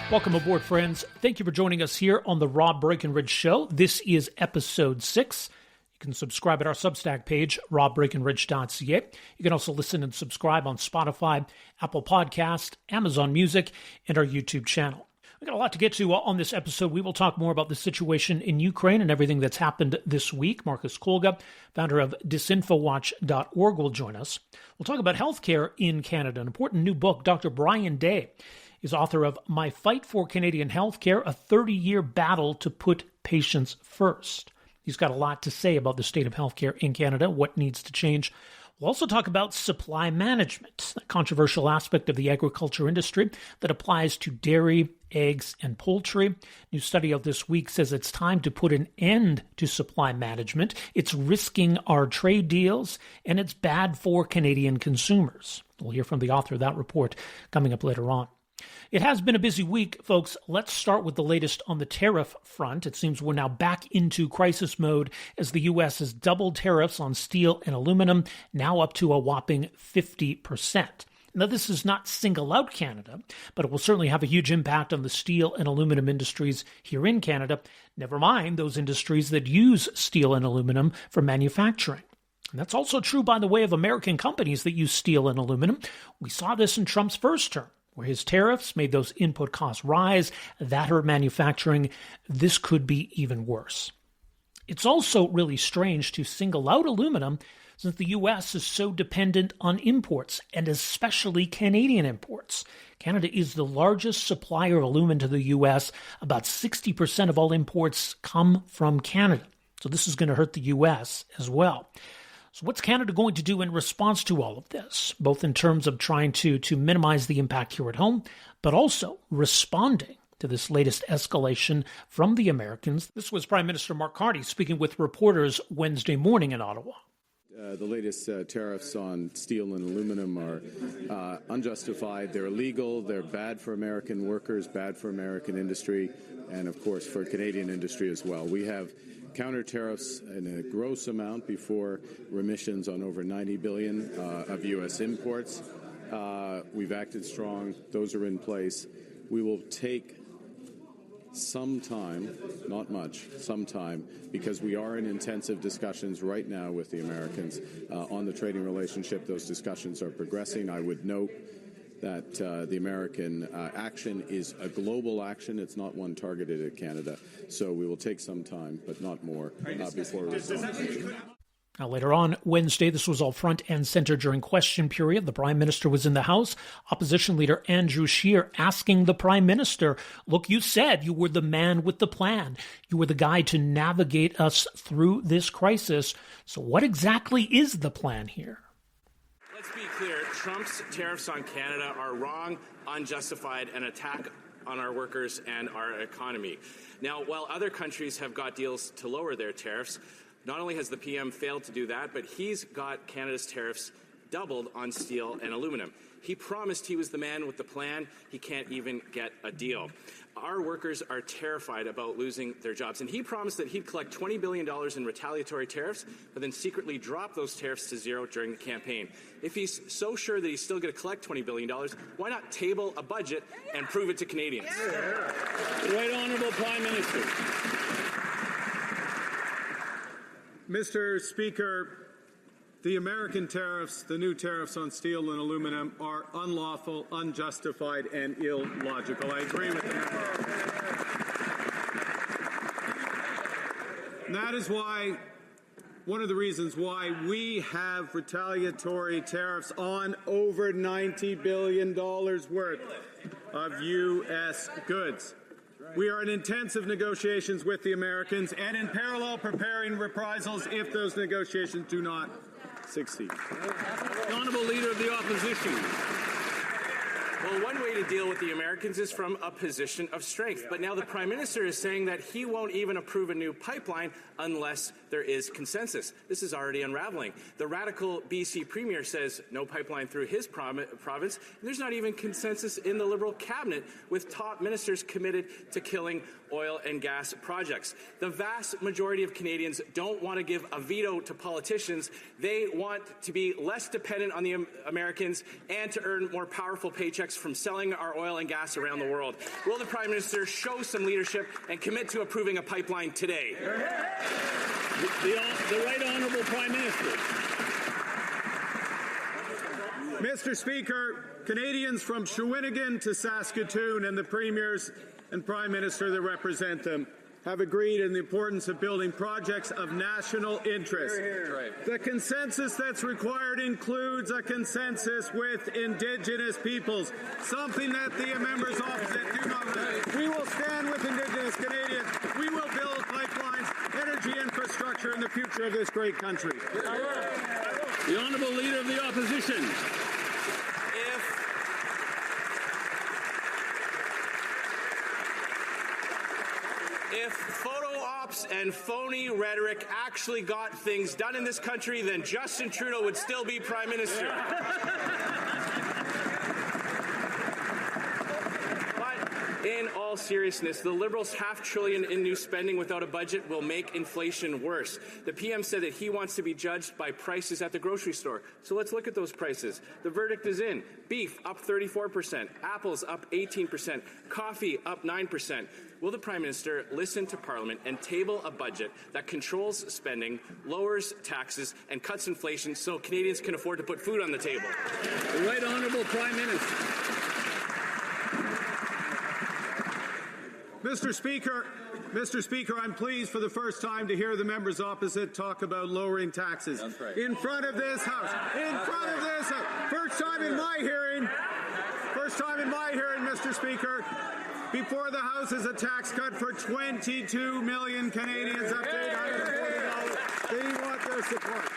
Welcome aboard, friends. Thank you for joining us here on the Rob Breakenridge Show. This is episode 6. You can subscribe at our Substack page, robbreakenridge.ca. You can also listen and subscribe on Spotify, Apple Podcast, Amazon Music, and our YouTube channel. We've got a lot to get to on this episode. We will talk more about the situation in Ukraine and everything that's happened this week. Marcus Kolga, founder of disinfowatch.org, will join us. We'll talk about healthcare in Canada, an important new book. Dr. Brian Day is author of My Fight for Canadian Healthcare, a 30-year battle to put patients first. He's got a lot to say about the state of healthcare in Canada, what needs to change. We'll also talk about supply management, a controversial aspect of the agriculture industry that applies to dairy, eggs, and poultry. New study out this week says it's time to put an end to supply management. It's risking our trade deals, and it's bad for Canadian consumers. We'll hear from the author of that report coming up later on. It has been a busy week, folks. Let's start with the latest on the tariff front. It seems we're now back into crisis mode as the U.S. has doubled tariffs on steel and aluminum, now up to a whopping 50%. Now, this does not single out Canada, but it will certainly have a huge impact on the steel and aluminum industries here in Canada, never mind those industries that use steel and aluminum for manufacturing. And that's also true, by the way, of American companies that use steel and aluminum. We saw this in Trump's first term, where his tariffs made those input costs rise. That hurt manufacturing. This could be even worse. It's also really strange to single out aluminum since the U.S. is so dependent on imports, and especially Canadian imports. Canada is the largest supplier of aluminum to the U.S. About 60% of all imports come from Canada. So this is going to hurt the U.S. as well. So what's Canada going to do in response to all of this, both in terms of trying to minimize the impact here at home, but also responding to this latest escalation from the Americans? This was Prime Minister Mark Carney speaking with reporters Wednesday morning in Ottawa. The latest tariffs on steel and aluminum are unjustified. They're illegal. They're bad for American workers, bad for American industry, and, of course, for Canadian industry as well. We have counter tariffs in a gross amount before remissions on over $90 billion of U.S. imports. We've acted strong. Those are in place. We will take some time, not much, some time, because we are in intensive discussions right now with the Americans on the trading relationship. Those discussions are progressing. I would note that the American action is a global action. It's not one targeted at Canada. So we will take some time, but not more, before we respond. Now, later on Wednesday, this was all front and center during question period. The Prime Minister was in the House. Opposition leader Andrew Scheer asking the Prime Minister, look, you said you were the man with the plan. You were the guy to navigate us through this crisis. So what exactly is the plan here? Let's be clear. Trump's tariffs on Canada are wrong, unjustified, and attack on our workers and our economy. Now, while other countries have got deals to lower their tariffs, not only has the PM failed to do that, but he's got Canada's tariffs doubled on steel and aluminum. He promised he was the man with the plan. He can't even get a deal. Our workers are terrified about losing their jobs. And he promised that he'd collect $20 billion in retaliatory tariffs, but then secretly drop those tariffs to zero during the campaign. If he's so sure that he's still going to collect $20 billion, why not table a budget and prove it to Canadians? Right Honourable Prime Minister. Mr. Speaker, the American tariffs, the new tariffs on steel and aluminum, are unlawful, unjustified, and illogical. I agree with that. And that is why, one of the reasons why we have retaliatory tariffs on over $90 billion worth of U.S. goods. We are in intensive negotiations with the Americans and in parallel preparing reprisals if those negotiations do not succeed. The Honourable Leader of the Opposition. Well, one way to deal with the Americans is from a position of strength. But now the Prime Minister is saying that he won't even approve a new pipeline unless there is consensus. This is already unraveling. The radical BC Premier says no pipeline through his province. And there's not even consensus in the Liberal cabinet, with top ministers committed to killing oil and gas projects. The vast majority of Canadians don't want to give a veto to politicians. They want to be less dependent on the Americans and to earn more powerful paychecks from selling our oil and gas around the world. Will the Prime Minister show some leadership and commit to approving a pipeline today? The Right Honourable Prime Minister. Mr. Speaker, Canadians from Shawinigan to Saskatoon and the premiers and Prime Minister that represent them have agreed on the importance of building projects of national interest. The consensus that's required includes a consensus with Indigenous peoples, something that the members opposite do not do. We will stand with Indigenous Canadians. We will build pipelines, energy infrastructure in the future of this great country. The Honourable Leader of the Opposition. If photo ops and phony rhetoric actually got things done in this country, then Justin Trudeau would still be Prime Minister. But in all seriousness, the Liberals' $500 billion in new spending without a budget will make inflation worse. The PM said that he wants to be judged by prices at the grocery store. So let's look at those prices. The verdict is in. Beef up 34%, apples up 18%, coffee up 9%. Will the Prime Minister listen to Parliament and table a budget that controls spending, lowers taxes, and cuts inflation so Canadians can afford to put food on the table? The Right Honourable Prime Minister. Mr. Speaker, I'm pleased for the first time to hear the members opposite talk about lowering taxes. That's right. In front of this House. First time in my hearing, Mr. Speaker. Before the House is a tax cut for 22 million Canadians up to $840. They want their support.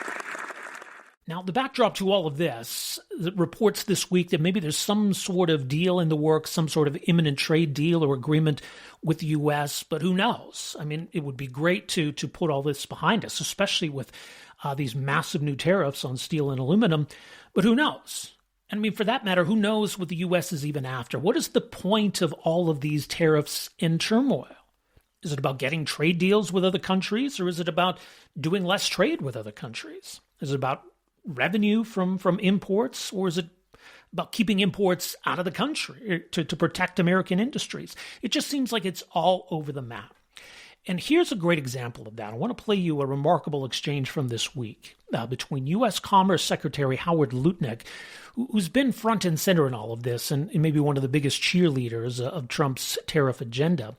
Now, the backdrop to all of this, reports this week that maybe there's some sort of deal in the works, some sort of imminent trade deal or agreement with the U.S., but who knows? I mean, it would be great to put all this behind us, especially with these massive new tariffs on steel and aluminum, but who knows? I mean, for that matter, who knows what the U.S. is even after? What is the point of all of these tariffs in turmoil? Is it about getting trade deals with other countries, or is it about doing less trade with other countries? Is it about revenue from imports, or is it about keeping imports out of the country to protect American industries? It just seems like it's all over the map. And here's a great example of that. I want to play you a remarkable exchange from this week between U.S. Commerce Secretary Howard Lutnick, who's been front and center in all of this and maybe one of the biggest cheerleaders of Trump's tariff agenda,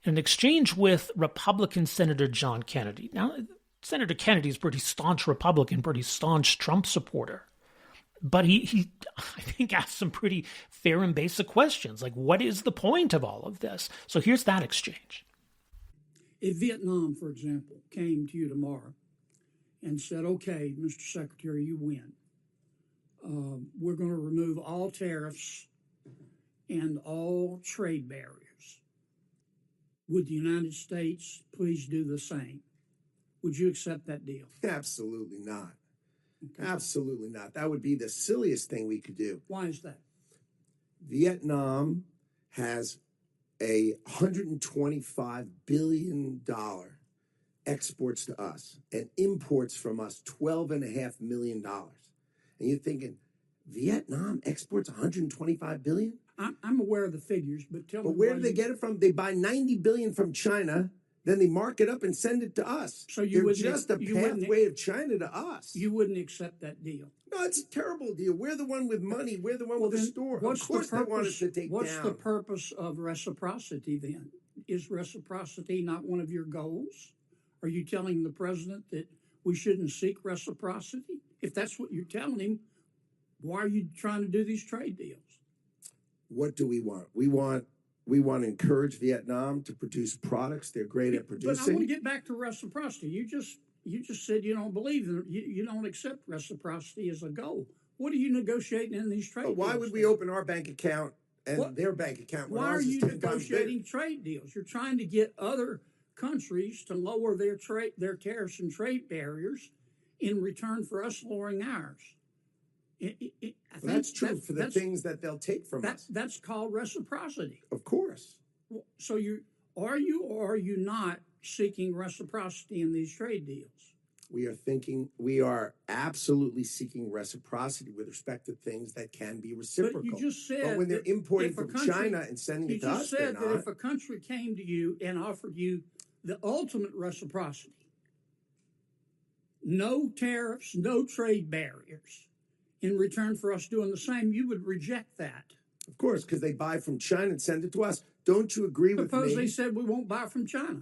in an exchange with Republican Senator John Kennedy. Now, Senator Kennedy is a pretty staunch Republican, pretty staunch Trump supporter. But he, I think, asked some pretty fair and basic questions, like, what is the point of all of this? So here's that exchange. If Vietnam, for example, came to you tomorrow and said, okay, Mr. Secretary, you win. We're going to remove all tariffs and all trade barriers. Would the United States please do the same? Would you accept that deal? Absolutely not. Okay. Absolutely not. That would be the silliest thing we could do. Why is that? Vietnam has a $125 billion exports to us and imports from us $12.5 million. And you're thinking, Vietnam exports $125 billion? I'm aware of the figures, but tell me. But where do they get it from? They buy $90 billion from China, then they mark it up and send it to us. So you They're just a pathway of China to us. You wouldn't accept that deal? No, it's a terrible deal. We're the one with money. We're the one with the store. Of course they want us to take down. What's the purpose of reciprocity then? Is reciprocity not one of your goals? Are you telling the president that we shouldn't seek reciprocity? If that's what you're telling him, why are you trying to do these trade deals? What do we want? We want to encourage Vietnam to produce products they're great at producing. But I want to get back to reciprocity. You just said you don't believe in it. You don't accept reciprocity as a goal. What are you negotiating in these trade deals? Why would we open our bank account and their bank account when why ours are is you 10 times negotiating bigger? trade deals? You're trying to get other countries to lower their tariffs and trade barriers in return for us lowering ours. That's true for the things that they'll take from us. That's called reciprocity. Of course. So are you or are you not seeking reciprocity in these trade deals? We are absolutely seeking reciprocity with respect to things that can be reciprocal. But you just said, but when they're importing from country, China and sending it to us, you just said they're that not. if a country came to you and offered you the ultimate reciprocity, no tariffs, no trade barriers, in return for us doing the same, you would reject that. Of course, because they buy from China and send it to us. Don't you agree with me? Suppose they said we won't buy from China.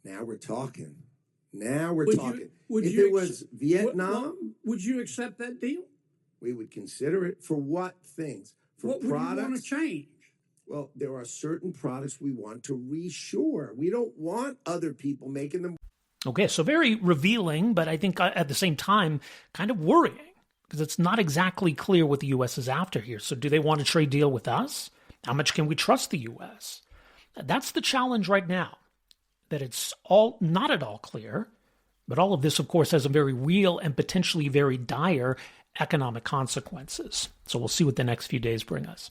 Now we're talking. If it was Vietnam, would you accept that deal? We would consider it. For what things? For what products? Would you want to change? Well, there are certain products we want to reshore. We don't want other people making them. Okay, so very revealing, but I think at the same time kind of worrying, because it's not exactly clear what the U.S. is after here. So do they want a trade deal with us? How much can we trust the U.S.? That's the challenge right now, that it's all not at all clear. But all of this, of course, has some very real and potentially very dire economic consequences. So we'll see what the next few days bring us.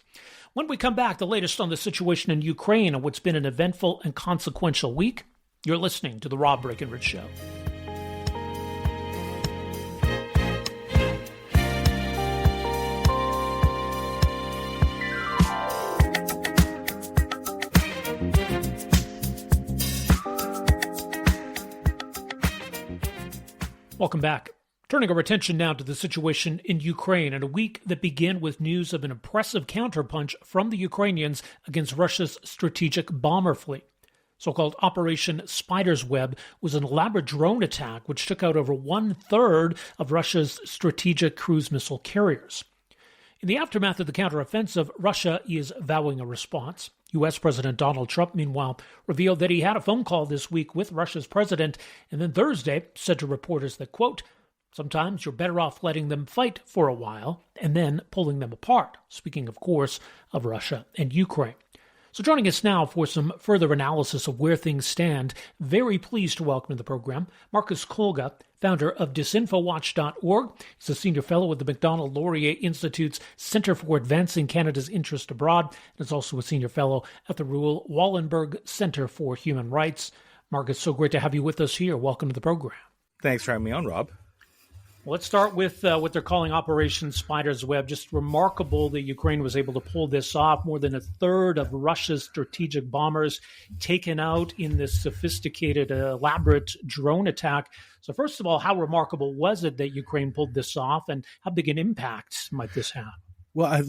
When we come back, the latest on the situation in Ukraine and what's been an eventful and consequential week. You're listening to The Rob Breakenridge Show. Welcome back. Turning our attention now to the situation in Ukraine and a week that began with news of an impressive counterpunch from the Ukrainians against Russia's strategic bomber fleet. So-called Operation Spider's Web was an elaborate drone attack which took out over 1/3 of Russia's strategic cruise missile carriers. In the aftermath of the counteroffensive, Russia is vowing a response. U.S. President Donald Trump, meanwhile, revealed that he had a phone call this week with Russia's president, and then Thursday said to reporters that, quote, sometimes you're better off letting them fight for a while and then pulling them apart, speaking, of course, of Russia and Ukraine. So joining us now for some further analysis of where things stand, very pleased to welcome to the program Marcus Kolga, founder of disinfowatch.org. He's a senior fellow at the Macdonald-Laurier Institute's Center for Advancing Canada's Interest Abroad, and is also a senior fellow at the Raoul Wallenberg Center for Human Rights. Marcus, so great to have you with us here. Welcome to the program. Thanks for having me on, Rob. Let's start with what they're calling Operation Spider's Web. Just remarkable that Ukraine was able to pull this off. More than 1/3 of Russia's strategic bombers taken out in this sophisticated, elaborate drone attack. So first of all, how remarkable was it that Ukraine pulled this off, and how big an impact might this have? Well,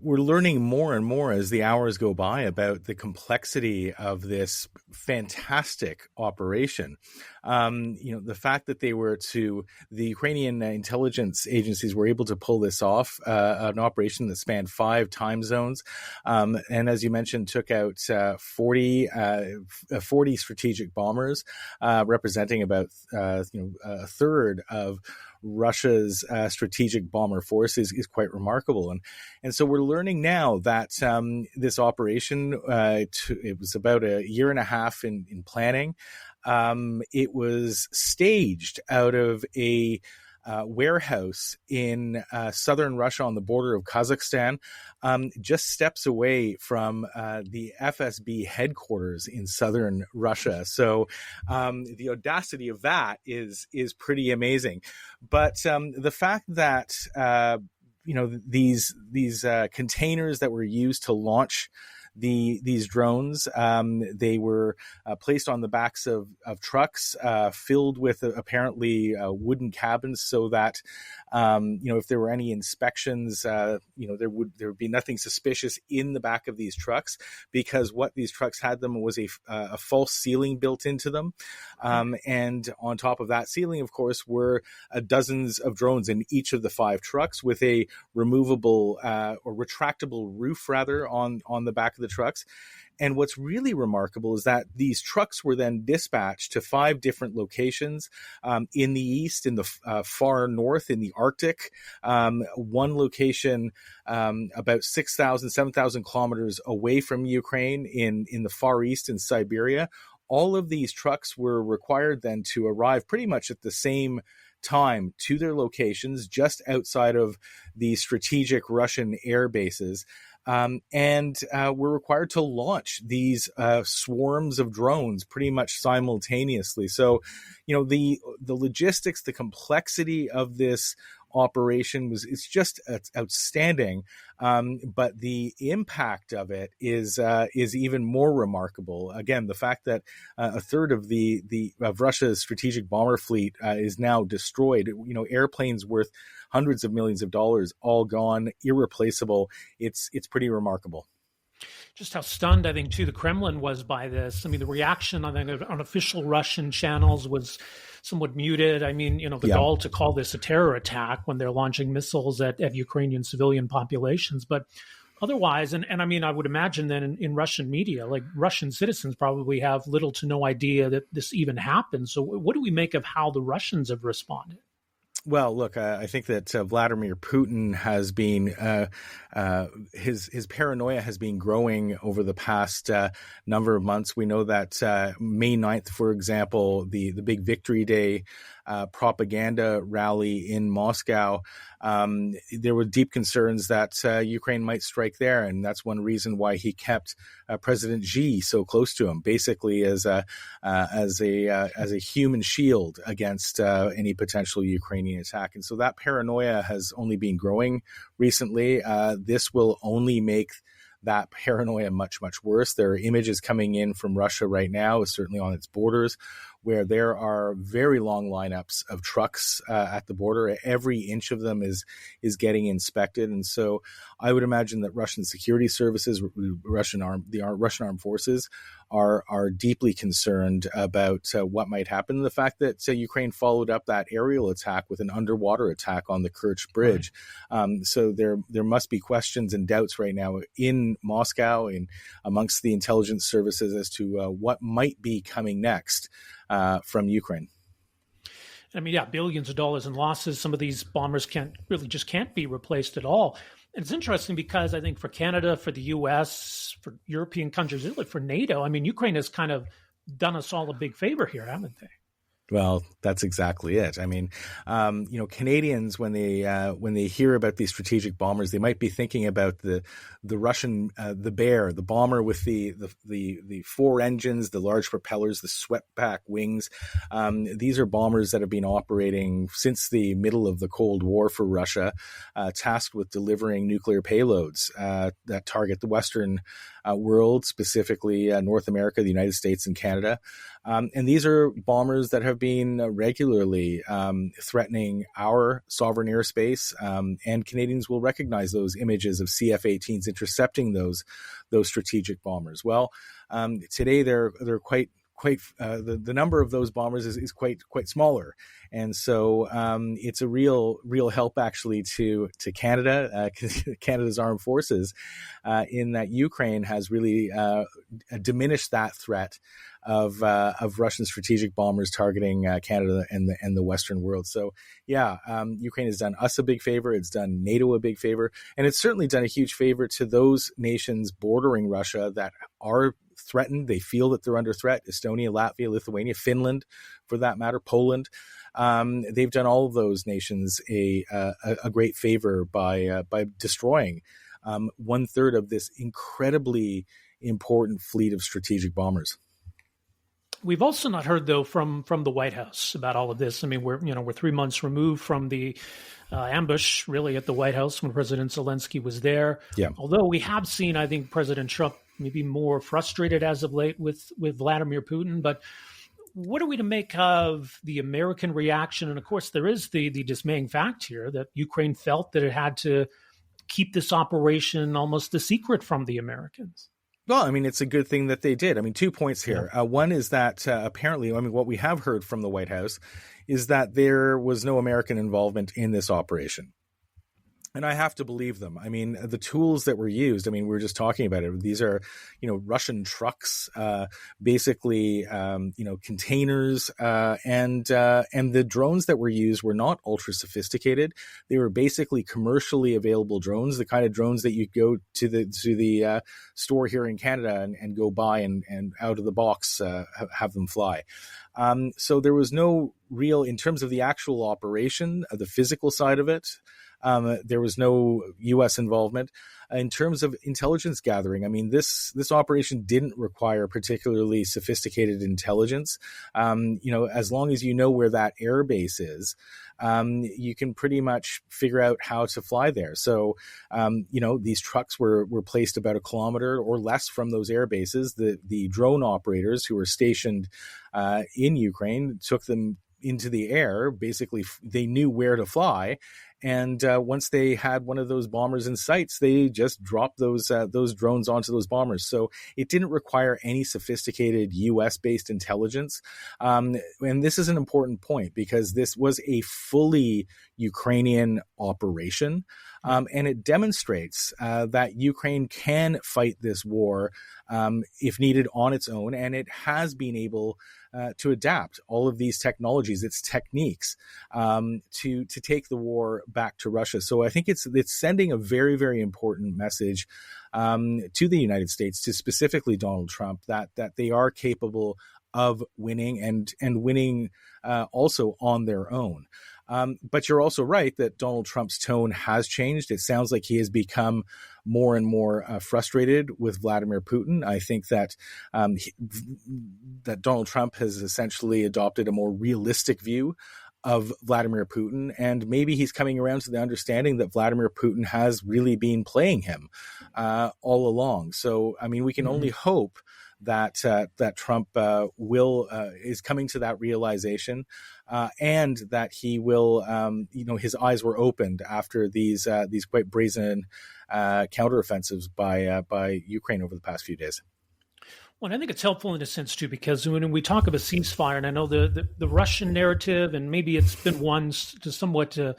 we're learning more and more as the hours go by about the complexity of this fantastic operation. The fact that the Ukrainian intelligence agencies were able to pull this off, an operation that spanned 5 time zones, and as you mentioned, took out 40 strategic bombers, representing about 1/3 of Russia's strategic bomber force is quite remarkable. And so we're learning now that this operation, it was about a year and a half in planning. It was staged out of a warehouse in southern Russia on the border of Kazakhstan, just steps away from the FSB headquarters in southern Russia. So the audacity of that is pretty amazing. But the fact that these containers that were used to launch these drones, they were placed on the backs of trucks filled with apparently wooden cabins, so that if there were any inspections, there would be nothing suspicious in the back of these trucks, because what these trucks had them was a false ceiling built into them, and on top of that ceiling, of course, were dozens of drones in each of the 5 trucks, with a removable or retractable roof rather on the back of the trucks. And what's really remarkable is that these trucks were then dispatched to 5 different locations in the east, in the far north, in the Arctic, one location about 7,000 kilometers away from Ukraine in the far east in Siberia. All of these trucks were required then to arrive pretty much at the same time to their locations just outside of the strategic Russian air bases. And we're required to launch these swarms of drones pretty much simultaneously. So, the logistics, the complexity of this operation it's just outstanding. But the impact of it is even more remarkable. Again, the fact that a third of of Russia's strategic bomber fleet is now destroyed. Airplanes worth hundreds of millions of dollars, all gone, irreplaceable. It's pretty remarkable. Just how stunned, I think, too, the Kremlin was by this. I mean, the reaction on official Russian channels was somewhat muted. I mean, the gall to call this a terror attack when they're launching missiles at Ukrainian civilian populations. But otherwise, and I mean, I would imagine then in Russian media, like Russian citizens probably have little to no idea that this even happened. So what do we make of how the Russians have responded? Well, look, I think that Vladimir Putin has been his paranoia has been growing over the past number of months. We know that May 9th, for example, the big Victory Day propaganda rally in Moscow, there were deep concerns that Ukraine might strike there, and that's one reason why he kept President Xi so close to him, basically as a human shield against any potential Ukrainian attack. And so that paranoia has only been growing recently. This will only make that paranoia much, much worse. There are images coming in from Russia right now, certainly on its borders, where there are very long lineups of trucks at the border. Every inch of them is getting inspected. And so I would imagine that Russian security services, the Russian armed forces are deeply concerned about what might happen. The fact that Ukraine followed up that aerial attack with an underwater attack on the Kerch Bridge. Right. So there must be questions and doubts right now in Moscow and amongst the intelligence services as to what might be coming next from Ukraine. I mean, billions of dollars in losses. Some of these bombers can't be replaced at all. And it's interesting because I think for Canada, for the US, for European countries, really for NATO, I mean, Ukraine has kind of done us all a big favor here, haven't they? Well, that's exactly it. I mean, Canadians, when they hear about these strategic bombers, they might be thinking about the Russian, the Bear, the bomber with the four engines, the large propellers, the swept-back wings. These are bombers that have been operating since the middle of the Cold War for Russia, tasked with delivering nuclear payloads that target the Western world, specifically North America, the United States, and Canada. And these are bombers that have been regularly threatening our sovereign airspace, and Canadians will recognize those images of CF-18s intercepting those strategic bombers. Well, today they're quite the number of those bombers is quite smaller, and so it's a real help actually to Canada, Canada's armed forces, in that Ukraine has really diminished that threat of Russian strategic bombers targeting Canada and the Western world. So Ukraine has done us a big favor. It's done NATO a big favor, and it's certainly done a huge favor to those nations bordering Russia that are threatened. They feel that they're under threat. Estonia, Latvia, Lithuania, Finland, for that matter, Poland. They've done all of those nations a great favor by destroying 1/3 of this incredibly important fleet of strategic bombers. We've also not heard, though, from the White House about all of this. I mean, we're 3 months removed from the ambush, really, at the White House when President Zelensky was there. Yeah. Although we have seen, I think, President Trump maybe more frustrated as of late with Vladimir Putin. But what are we to make of the American reaction? And of course, there is the dismaying fact here that Ukraine felt that it had to keep this operation almost a secret from the Americans. Well, I mean, it's a good thing that they did. I mean, 2 points here. One is that apparently, I mean, what we have heard from the White House is that there was no American involvement in this operation. And I have to believe them. I mean, the tools that were used, I mean, we were just talking about it. These are, Russian trucks, basically, containers, and the drones that were used were not ultra sophisticated. They were basically commercially available drones, the kind of drones that you go to the store here in Canada and go buy and out of the box have them fly. So there was no real, in terms of the actual operation, the physical side of it, There was no U.S. involvement. In terms of intelligence gathering, I mean, this operation didn't require particularly sophisticated intelligence. As long as you know where that air base is, you can pretty much figure out how to fly there. So, these trucks were placed about a kilometer or less from those air bases. The drone operators who were stationed in Ukraine took them into the air. Basically, they knew where to fly. And once they had one of those bombers in sights, they just dropped those drones onto those bombers. So it didn't require any sophisticated U.S.-based intelligence. And this is an important point because this was a fully Ukrainian operation. And it demonstrates that Ukraine can fight this war if needed on its own. And it has been able to adapt all of these technologies, its techniques, to take the war back to Russia. So I think it's sending a very, very important message to the United States, to specifically Donald Trump, that they are capable of winning and winning also on their own. But you're also right that Donald Trump's tone has changed. It sounds like he has become more and more frustrated with Vladimir Putin. I think that that Donald Trump has essentially adopted a more realistic view of Vladimir Putin, and maybe he's coming around to the understanding that Vladimir Putin has really been playing him all along. So, I mean, we can only hope that Trump is coming to that realization, and that he will, his eyes were opened after these quite brazen counteroffensives by Ukraine over the past few days. Well, I think it's helpful in a sense, too, because when we talk of a ceasefire, and I know the Russian narrative, and maybe it's been one to somewhat to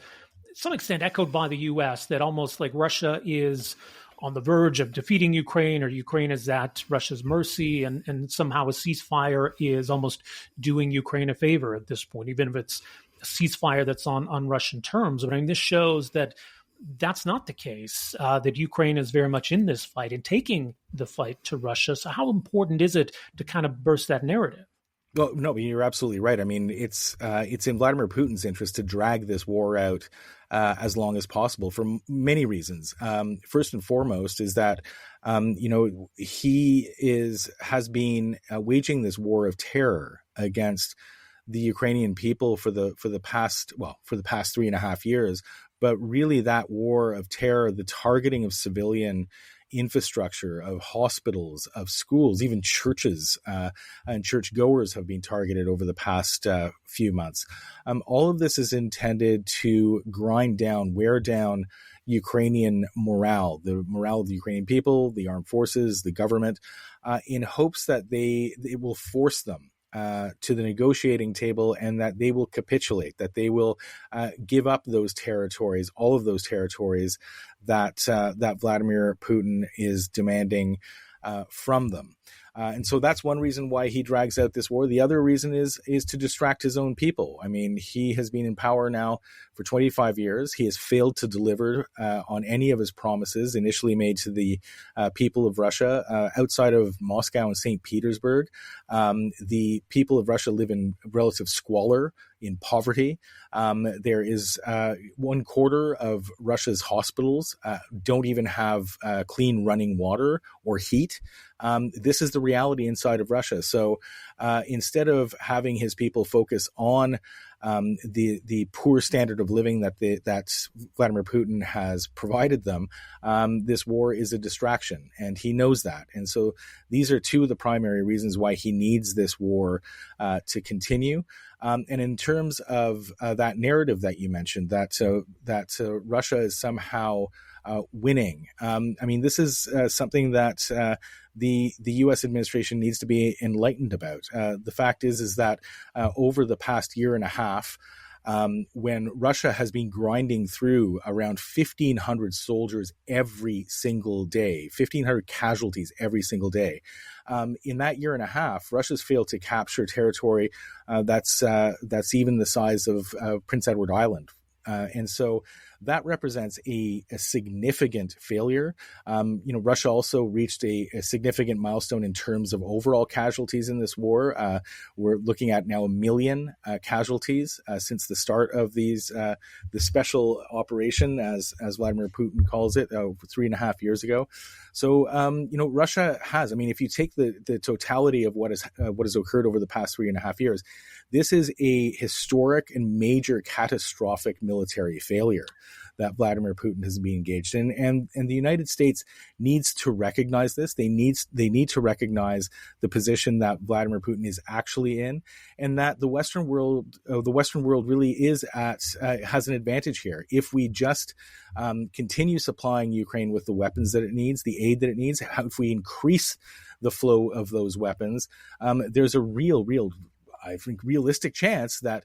some extent echoed by the U.S., that almost like Russia is on the verge of defeating Ukraine, or Ukraine is at Russia's mercy, and somehow a ceasefire is almost doing Ukraine a favor at this point, even if it's a ceasefire that's on Russian terms. But I mean, this shows that that's not the case, that Ukraine is very much in this fight and taking the fight to Russia. So how important is it to kind of burst that narrative? Well, no, you're absolutely right. I mean, it's in Vladimir Putin's interest to drag this war out as long as possible for many reasons. First and foremost is that he has been waging this war of terror against the Ukrainian people for the past 3.5 years. But really, that war of terror, the targeting of civilian infrastructure, of hospitals, of schools, even churches and churchgoers have been targeted over the past few months. All of this is intended to wear down Ukrainian morale, the morale of the Ukrainian people, the armed forces, the government, in hopes that it will force them to the negotiating table, and that they will capitulate, that they will give up those territories, all of those territories that Vladimir Putin is demanding from them. And so that's one reason why he drags out this war. The other reason is to distract his own people. I mean, he has been in power now for 25 years. He has failed to deliver on any of his promises initially made to the people of Russia. Outside of Moscow and St. Petersburg, the people of Russia live in relative squalor, in poverty. There is 1/4 of Russia's hospitals don't even have clean running water or heat. This is the reality inside of Russia. So instead of having his people focus on the poor standard of living that Vladimir Putin has provided them, this war is a distraction, and he knows that. And so these are two of the primary reasons why he needs this war to continue. And in terms of that narrative that you mentioned, that Russia is somehow winning, I mean, this is something that the U.S. administration needs to be enlightened about. The fact is that over the past year and a half, when Russia has been grinding through around 1,500 soldiers every single day, 1,500 casualties every single day, in that year and a half, Russia's failed to capture territory that's even the size of Prince Edward Island. And so that represents a significant failure. Russia also reached a significant milestone in terms of overall casualties in this war. We're looking at now 1 million casualties since the start of the special operation, as Vladimir Putin calls it, 3.5 years ago. So, Russia has, if you take the totality of what has occurred over the past 3.5 years, this is a historic and major catastrophic military failure that Vladimir Putin has been engaged in. And the United States needs to recognize this. They need to recognize the position that Vladimir Putin is actually in, and that the Western world really has an advantage here. If we just continue supplying Ukraine with the weapons that it needs, the aid that it needs, if we increase the flow of those weapons, there's a realistic chance that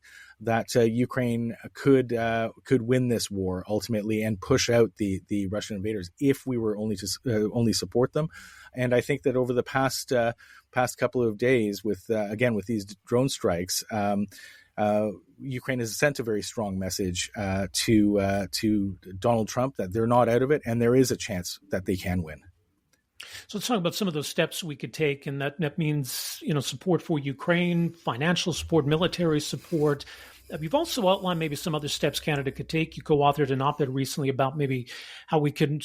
Ukraine could win this war ultimately and push out the Russian invaders if we were only support them. And I think that over the past couple of days, with these drone strikes, Ukraine has sent a very strong message to Donald Trump that they're not out of it, and there is a chance that they can win. So let's talk about some of those steps we could take, and that means support for Ukraine, financial support, military support. You've also outlined maybe some other steps Canada could take. You co-authored an op-ed recently about maybe how we could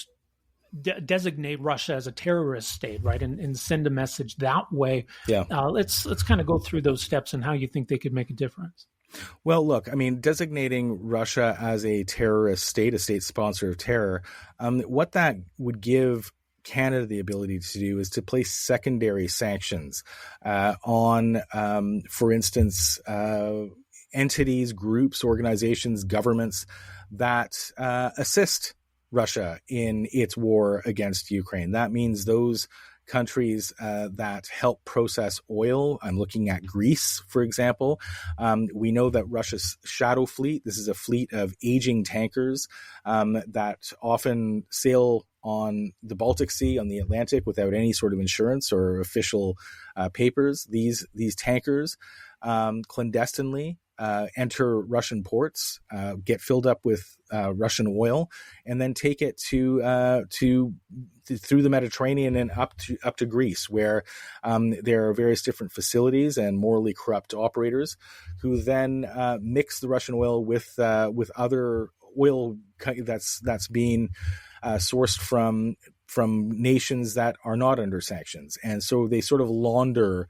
designate Russia as a terrorist state, right, and send a message that way. Yeah. Let's kind of go through those steps and how you think they could make a difference. Well, look, designating Russia as a terrorist state, a state sponsor of terror, what that would give Canada the ability to do is to place secondary sanctions on, for instance, entities, groups, organizations, governments that assist Russia in its war against Ukraine. That means those countries that help process oil. I'm looking at Greece, for example. We know that Russia's Shadow Fleet, this is a fleet of aging tankers that often sail on the Baltic Sea, on the Atlantic, without any sort of insurance or official papers. These tankers clandestinely enter Russian ports, get filled up with Russian oil, and then take it through the Mediterranean and up to Greece, where there are various different facilities and morally corrupt operators who then mix the Russian oil with other oil that's being sourced from nations that are not under sanctions. And so they sort of launder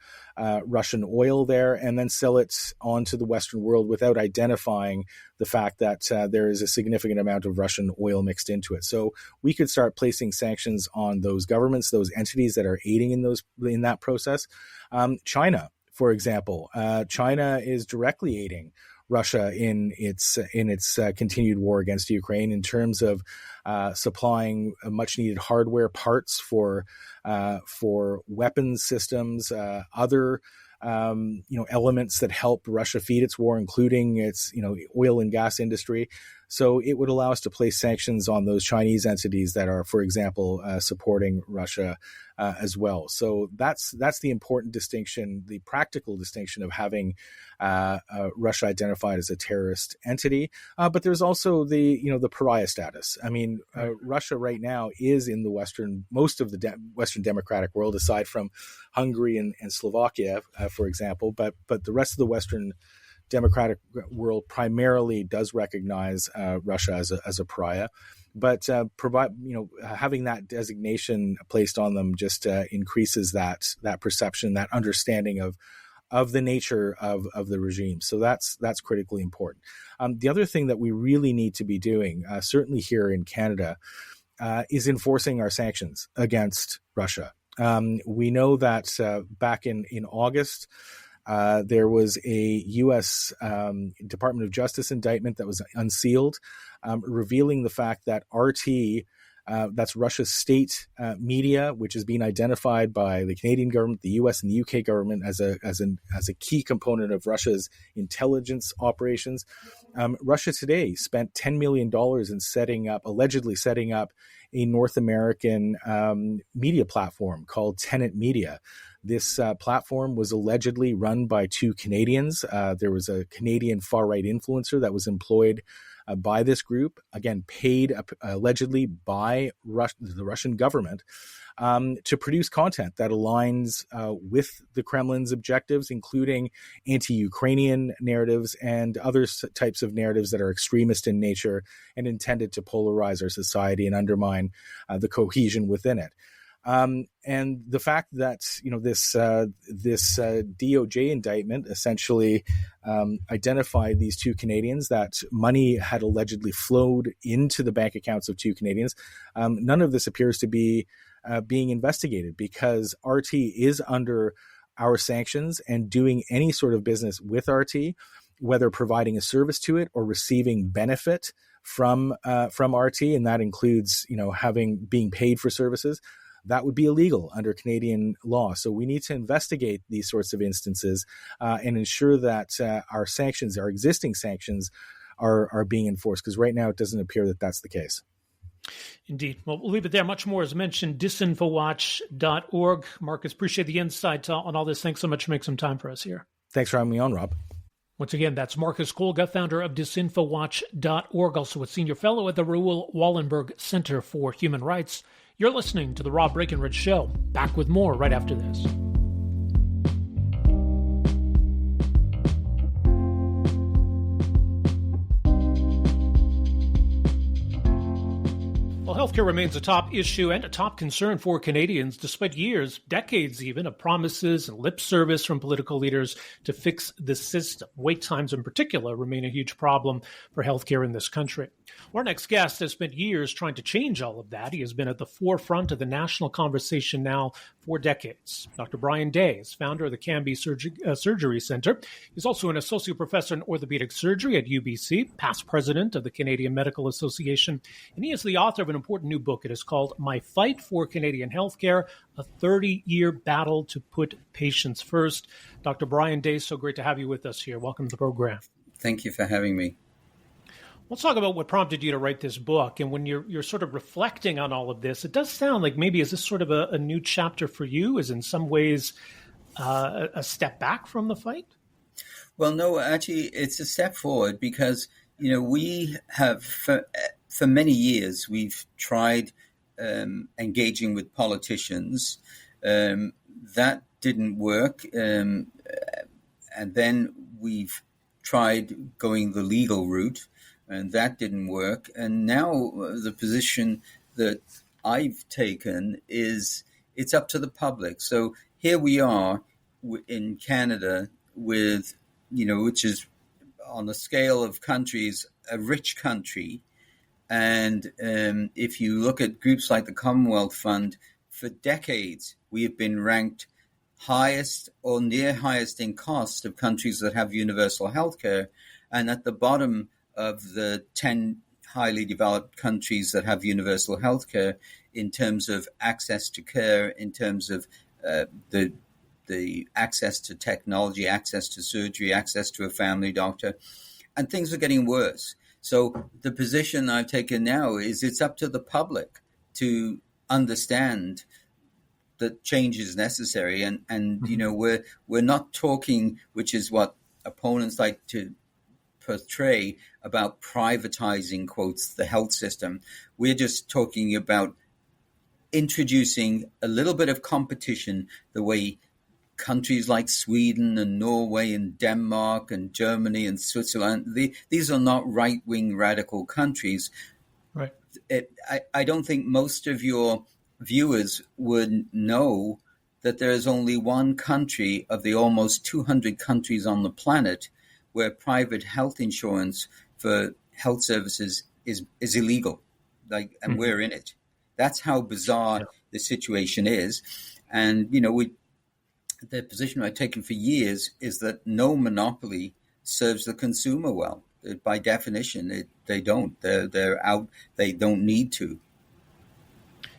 Russian oil there and then sell it onto the Western world without identifying the fact that there is a significant amount of Russian oil mixed into it. So we could start placing sanctions on those governments, those entities that are aiding in that process. China, for example, China is directly aiding Russia in its continued war against Ukraine in terms of supplying much needed hardware parts for weapons systems, other elements that help Russia feed its war, including its oil and gas industry. So it would allow us to place sanctions on those Chinese entities that are, for example, supporting Russia as well. So that's the important distinction, the practical distinction of having Russia identified as a terrorist entity. But there's also the pariah status. Russia right now is in most of the Western democratic world, aside from Hungary and Slovakia, for example. But the rest of the Western democratic world primarily does recognize Russia as a pariah, but having that designation placed on them just increases that perception, that understanding of the nature of the regime. So that's critically important. The other thing that we really need to be doing, certainly here in Canada, is enforcing our sanctions against Russia. We know that back in August, there was a U.S. Department of Justice indictment that was unsealed, revealing the fact that RT, that's Russia's state media, which is being identified by the Canadian government, the U.S. and the U.K. government as a key component of Russia's intelligence operations. Russia Today spent $10 million in allegedly setting up a North American media platform called Tenet Media. This platform was allegedly run by two Canadians. There was a Canadian far-right influencer that was employed by this group, again, paid allegedly by the Russian government, to produce content that aligns with the Kremlin's objectives, including anti-Ukrainian narratives and other types of narratives that are extremist in nature and intended to polarize our society and undermine the cohesion within it. And the fact that this DOJ indictment essentially identified these two Canadians, that money had allegedly flowed into the bank accounts of two Canadians. None of this appears to be being investigated because RT is under our sanctions, and doing any sort of business with RT, whether providing a service to it or receiving benefit from RT, and that includes being paid for services, that would be illegal under Canadian law. So we need to investigate these sorts of instances and ensure that our existing sanctions, are being enforced, because right now it doesn't appear that that's the case. Indeed. Well, we'll leave it there. Much more is mentioned, disinfowatch.org. Marcus, appreciate the insight on all this. Thanks so much for making some time for us here. Thanks for having me on, Rob. Once again, that's Marcus Kolga, founder of disinfowatch.org, also a senior fellow at the Raoul Wallenberg Center for Human Rights. You're listening to The Rob Breakenridge Show. Back with more right after this. Well, healthcare remains a top issue and a top concern for Canadians, despite years, decades even, of promises and lip service from political leaders to fix the system. Wait times in particular remain a huge problem for healthcare in this country. Our next guest has spent years trying to change all of that. He has been at the forefront of the national conversation now for decades. Dr. Brian Day is founder of the Cambie Surgery Center. He's also an associate professor in orthopedic surgery at UBC, past president of the Canadian Medical Association, and he is the author of an important new book. It is called My Fight for Canadian Healthcare, a 30-year battle to put patients first. Dr. Brian Day, so great to have you with us here. Welcome to the program. Thank you for having me. Let's talk about what prompted you to write this book. And when you're sort of reflecting on all of this, it does sound like maybe is this sort of a new chapter for you? Is in some ways a step back from the fight? Well, no, actually, it's a step forward because, we have, for many years, we've tried engaging with politicians. That didn't work. And then we've tried going the legal route, and that didn't work. And now the position that I've taken is it's up to the public. So here we are in Canada with, which is on the scale of countries, a rich country. And if you look at groups like the Commonwealth Fund, for decades, we have been ranked highest or near highest in cost of countries that have universal healthcare, and at the bottom of the 10 highly developed countries that have universal healthcare in terms of access to care, in terms of the access to technology, access to surgery, access to a family doctor, and things are getting worse. So the position I've taken now is it's up to the public to understand that change is necessary, and we're not talking, which is what opponents like to portray, about privatizing, quotes, the health system. We're just talking about introducing a little bit of competition, the way countries like Sweden and Norway and Denmark and Germany and Switzerland, these are not right-wing radical countries. Right. I don't think most of your viewers would know that there is only one country of the almost 200 countries on the planet where private health insurance for health services is illegal, and we're in it. That's how bizarre the situation is. And, the position I've taken for years is that no monopoly serves the consumer well. By definition, they don't. They're out. They don't need to.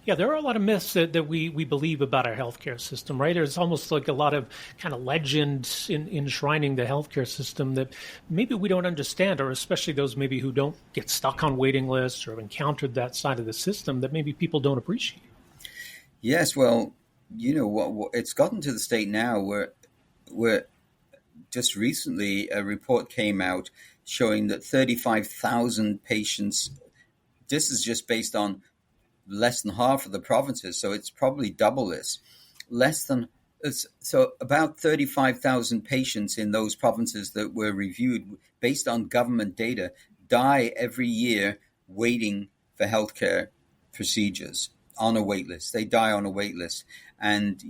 Yeah, there are a lot of myths that we believe about our healthcare system, right? There's almost like a lot of kind of legend enshrining the healthcare system that maybe we don't understand, or especially those maybe who don't get stuck on waiting lists or have encountered that side of the system that maybe people don't appreciate. Yes, well, it's gotten to the state now where just recently a report came out showing that 35,000 patients, this is just based on less than half of the provinces, so it's probably double this. So about 35,000 patients in those provinces that were reviewed based on government data die every year waiting for healthcare procedures on a wait list. They die on a wait list. And,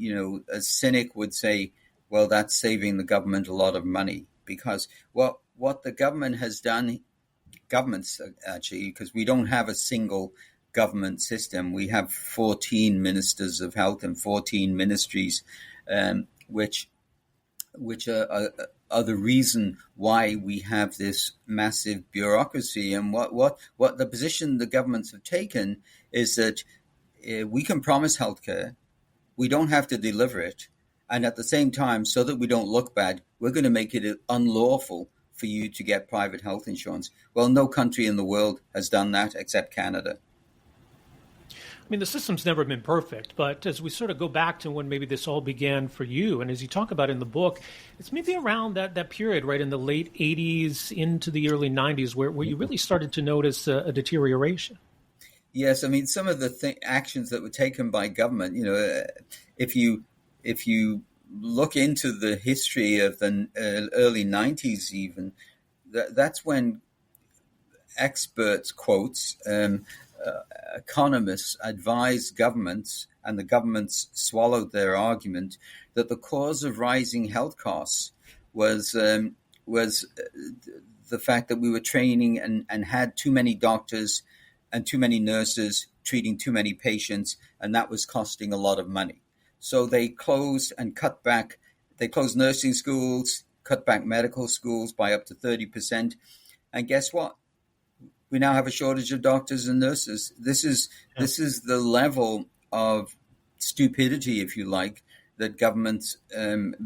a cynic would say, well, that's saving the government a lot of money, because what the government has done, governments actually, because we don't have a single government system. We have 14 ministers of health and 14 ministries, which are the reason why we have this massive bureaucracy. And what the position the governments have taken is that we can promise healthcare, we don't have to deliver it, and at the same time, so that we don't look bad, we're going to make it unlawful for you to get private health insurance. Well, no country in the world has done that except Canada. I mean, the system's never been perfect, but as we sort of go back to when maybe this all began for you, and as you talk about in the book, it's maybe around that period, right, in the late 80s into the early 90s, where you really started to notice a deterioration. Yes, I mean, some of the actions that were taken by government, if you look into the history of the early 90s even, that's when experts, quotes, economists advised governments, and the governments swallowed their argument, that the cause of rising health costs was the fact that we were training and had too many doctors and too many nurses treating too many patients, and that was costing a lot of money. So they closed and cut back. They closed nursing schools, cut back medical schools by up to 30%. And guess what? We now have a shortage of doctors and nurses. This is the level of stupidity, if you like, that governments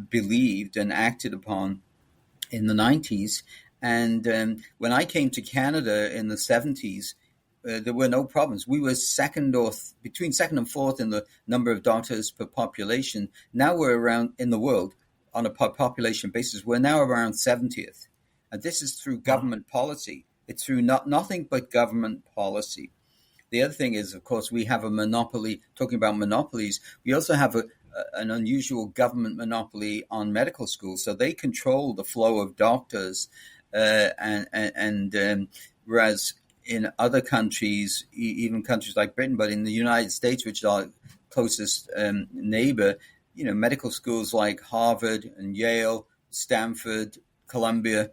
believed and acted upon in the 90s. And when I came to Canada in the 70s, there were no problems. We were between second and fourth in the number of doctors per population. Now we're around, in the world, on a population basis, we're now around 70th. And this is through government policy. It's through nothing but government policy. The other thing is, of course, we have a monopoly. Talking about monopolies, we also have an unusual government monopoly on medical schools. So they control the flow of doctors, and whereas in other countries, even countries like Britain, but in the United States, which is our closest neighbor, medical schools like Harvard and Yale, Stanford, Columbia,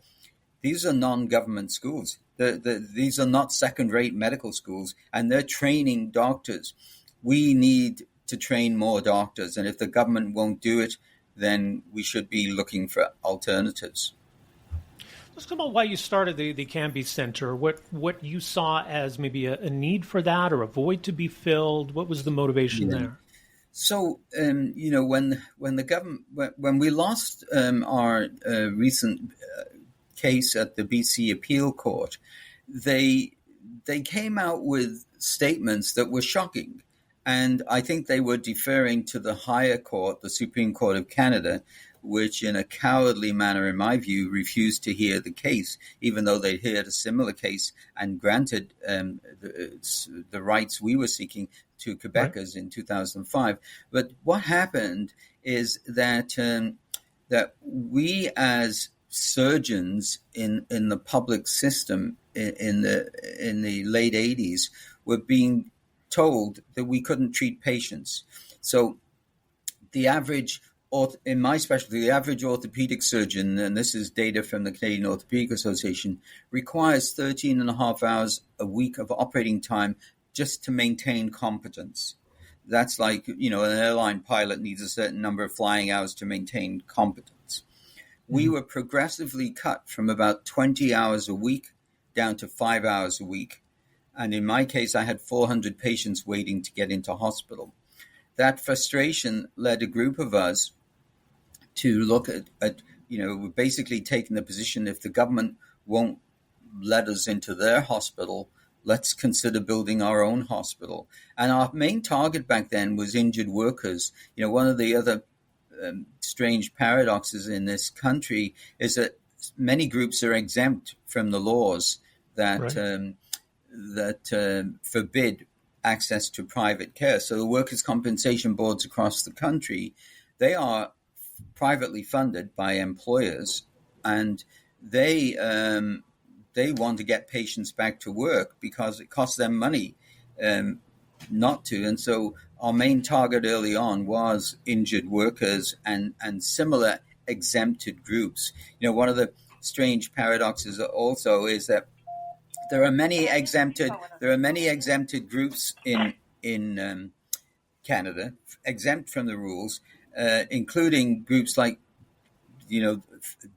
these are non-government schools. These are not second-rate medical schools, and they're training doctors. We need to train more doctors, and if the government won't do it, then we should be looking for alternatives. Let's talk about why you started the Canby Center, what you saw as maybe a need for that or a void to be filled. What was the motivation there? So, when the government, when we lost our recent case at the BC Appeal Court, they came out with statements that were shocking. And I think they were deferring to the higher court, the Supreme Court of Canada, which in a cowardly manner, in my view, refused to hear the case, even though they heard a similar case and granted the rights we were seeking to Quebecers in 2005. But what happened is that that we as surgeons in the public system in the late 80s were being told that we couldn't treat patients. So the average, in my specialty, the average orthopedic surgeon, and this is data from the Canadian Orthopedic Association, requires 13 and a half hours a week of operating time just to maintain competence. That's like, an airline pilot needs a certain number of flying hours to maintain competence. We were progressively cut from about 20 hours a week down to 5 hours a week. And in my case, I had 400 patients waiting to get into hospital. That frustration led a group of us to look at basically taking the position, if the government won't let us into their hospital, let's consider building our own hospital. And our main target back then was injured workers. One of the other strange paradoxes in this country is that many groups are exempt from the laws that forbid access to private care. So the workers' compensation boards across the country, they are privately funded by employers, and they want to get patients back to work because it costs them money not to. And so our main target early on was injured workers and similar exempted groups. One of the strange paradoxes also is that there are many exempted groups in Canada, exempt from the rules, including groups like,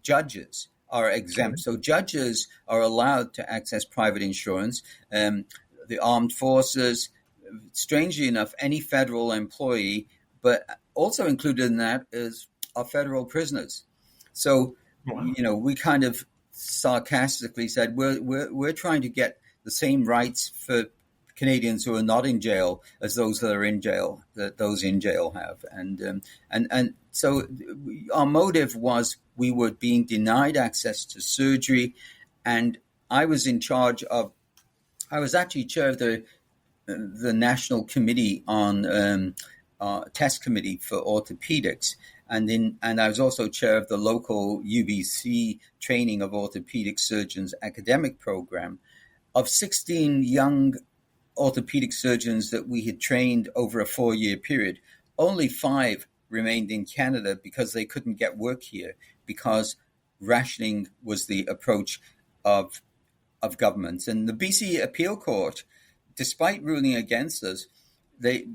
judges are exempt. So judges are allowed to access private insurance. The armed forces, strangely enough, any federal employee, but also included in that are federal prisoners. So, we kind of sarcastically said we're trying to get the same rights for Canadians who are not in jail as those that are in jail, that those in jail have. And so our motive was we were being denied access to surgery. And I was actually chair of the National Committee on Test Committee for Orthopedics. And I was also chair of the local UBC Training of Orthopedic Surgeons academic program. Of 16 young orthopedic surgeons that we had trained over a 4-year period, only 5 remained in Canada because they couldn't get work here, because rationing was the approach of governments. And the BC Appeal Court, despite ruling against us, the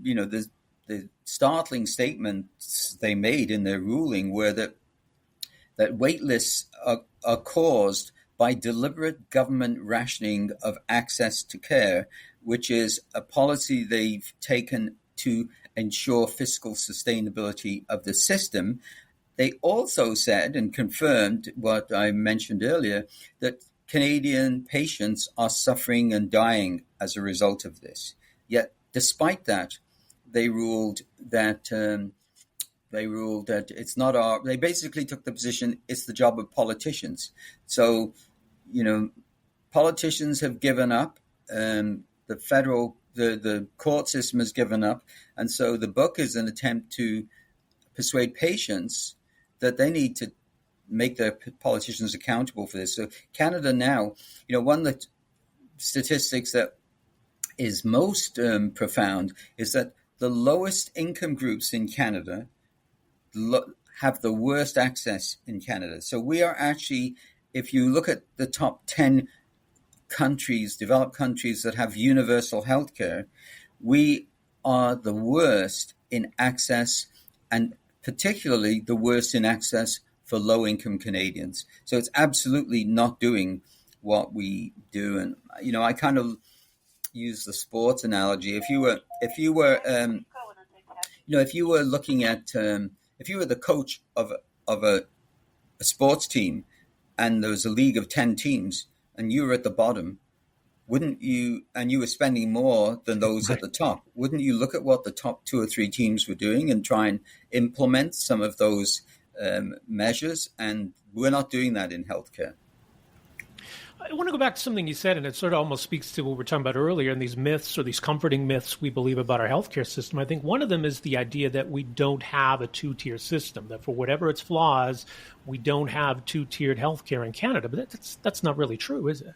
startling statements they made in their ruling were that wait lists are caused by deliberate government rationing of access to care, which is a policy they've taken to ensure fiscal sustainability of the system. They also said and confirmed what I mentioned earlier, that Canadian patients are suffering and dying as a result of this. Yet, despite that, they ruled that it's not our. They basically took the position it's the job of politicians. So, politicians have given up. The court system has given up, and so the book is an attempt to persuade patients that they need to make their politicians accountable for this. So Canada now, one of the statistics that is most profound is that the lowest income groups in Canada have the worst access in Canada. So we are actually, if you look at the top 10 countries, developed countries that have universal healthcare, we are the worst in access, and particularly the worst in access for low-income Canadians. So it's absolutely not doing what we do. And I kind of use the sports analogy. If you were looking at, if you were the coach of a sports team, and there was a league of 10 teams, and you were at the bottom, wouldn't you? And you were spending more than those at the top. Wouldn't you look at what the top 2 or 3 teams were doing and try and implement some of those measures? And we're not doing that in healthcare. I want to go back to something you said, and it sort of almost speaks to what we were talking about earlier, and these myths or these comforting myths we believe about our healthcare system. I think one of them is the idea that we don't have a 2-tier system, that for whatever its flaws, we don't have 2-tiered healthcare in Canada. But that's not really true, is it?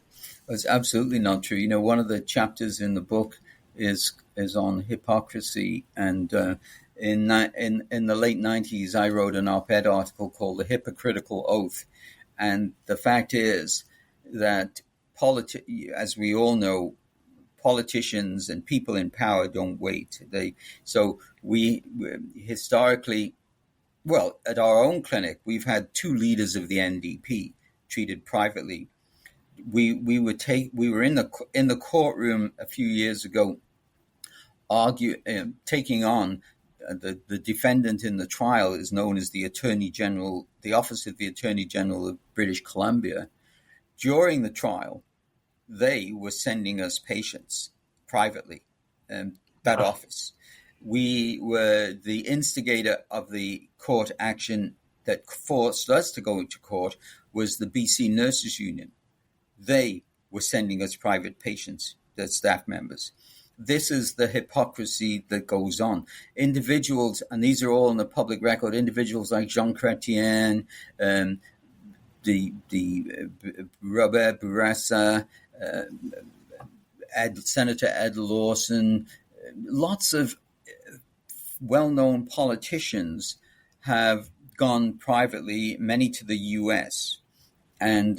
It's absolutely not true. One of the chapters in the book is on hypocrisy, and in the late 90s, I wrote an op-ed article called "The Hypocritical Oath," and the fact is that as we all know, politicians and people in power don't wait. We historically, at our own clinic, we've had 2 leaders of the NDP treated privately. We were in the courtroom a few years ago, taking on the defendant in the trial is known as the Attorney General, the Office of the Attorney General of British Columbia. During the trial, they were sending us patients privately, that office. We were the instigator of the court action that forced us to go into court was the BC Nurses Union. They were sending us private patients, their staff members. This is the hypocrisy that goes on. Individuals, and these are all on the public record, individuals like Jean Chrétien, Robert Bourassa, Senator Ed Lawson, lots of well-known politicians have gone privately, many to the U.S. And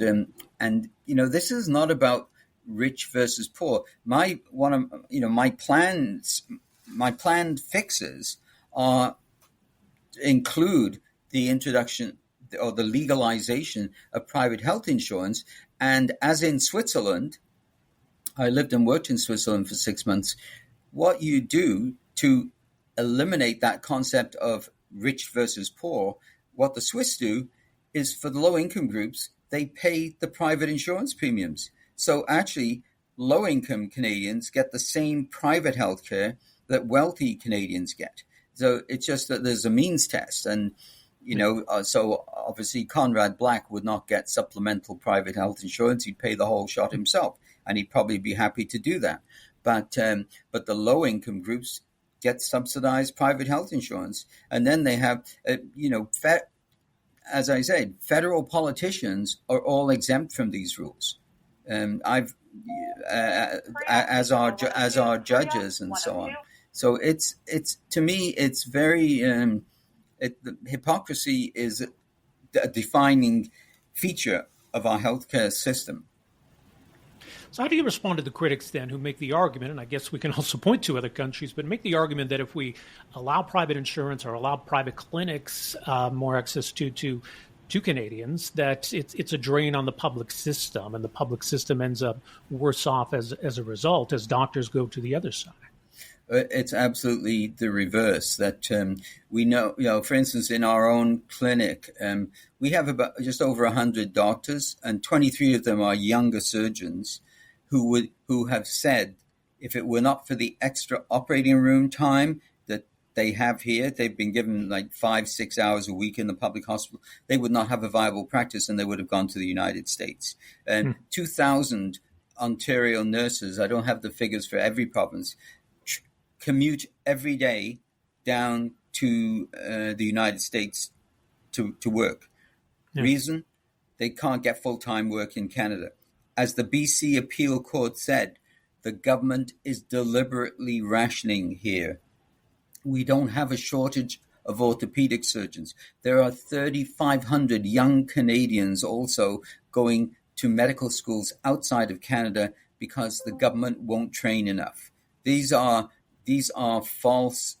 this is not about rich versus poor. My planned fixes include the introduction or the legalization of private health insurance. And as in Switzerland, I lived and worked in Switzerland for 6 months. What you do to eliminate that concept of rich versus poor, what the Swiss do is for the low income groups, they pay the private insurance premiums. So actually, low-income Canadians get the same private health care that wealthy Canadians get. So it's just that there's a means test. And, so obviously Conrad Black would not get supplemental private health insurance. He'd pay the whole shot himself, and he'd probably be happy to do that. But the low-income groups get subsidized private health insurance. And then they have, as I said, federal politicians are all exempt from these rules. As are judges and so on. So it's to me, it's very the hypocrisy is a defining feature of our healthcare system. So how do you respond to the critics then who make the argument, and I guess we can also point to other countries, but make the argument that if we allow private insurance or allow private clinics more access to Canadians, that it's a drain on the public system, and the public system ends up worse off as a result as doctors go to the other side? It's absolutely the reverse. That we know, for instance, in our own clinic, we have about just over 100 doctors, and 23 of them are younger surgeons who have said, if it were not for the extra operating room time that they have here, they've been given like 5-6 hours a week in the public hospital, they would not have a viable practice, and they would have gone to the United States. 2,000 Ontario nurses, I don't have the figures for every province, commute every day down to the United States to work. Yeah. Reason? They can't get full-time work in Canada. As the BC Appeal Court said, the government is deliberately rationing here. We don't have a shortage of orthopedic surgeons. There are 3,500 young Canadians also going to medical schools outside of Canada because the government won't train enough. These are false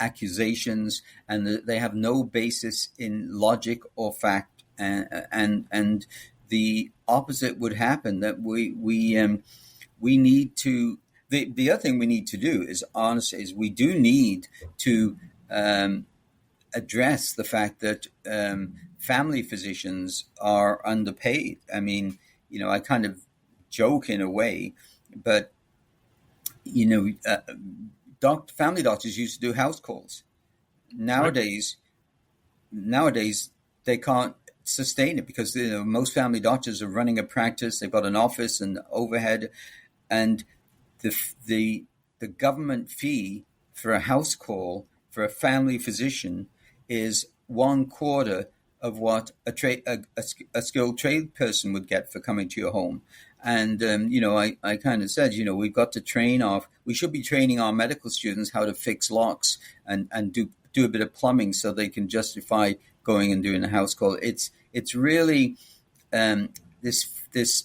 accusations, and they have no basis in logic or fact. And the opposite would happen. That we need to. The other thing we need to do is we do need to address the fact that family physicians are underpaid. I mean, I kind of joke in a way, but family doctors used to do house calls. Nowadays they can't sustain it because most family doctors are running a practice. They've got an office and overhead, and the government fee for a house call for a family physician is 1/4 of what a skilled trade person would get for coming to your home. And, I kind of said, we've got to we should be training our medical students how to fix locks and do a bit of plumbing so they can justify going and doing a house call. It's really this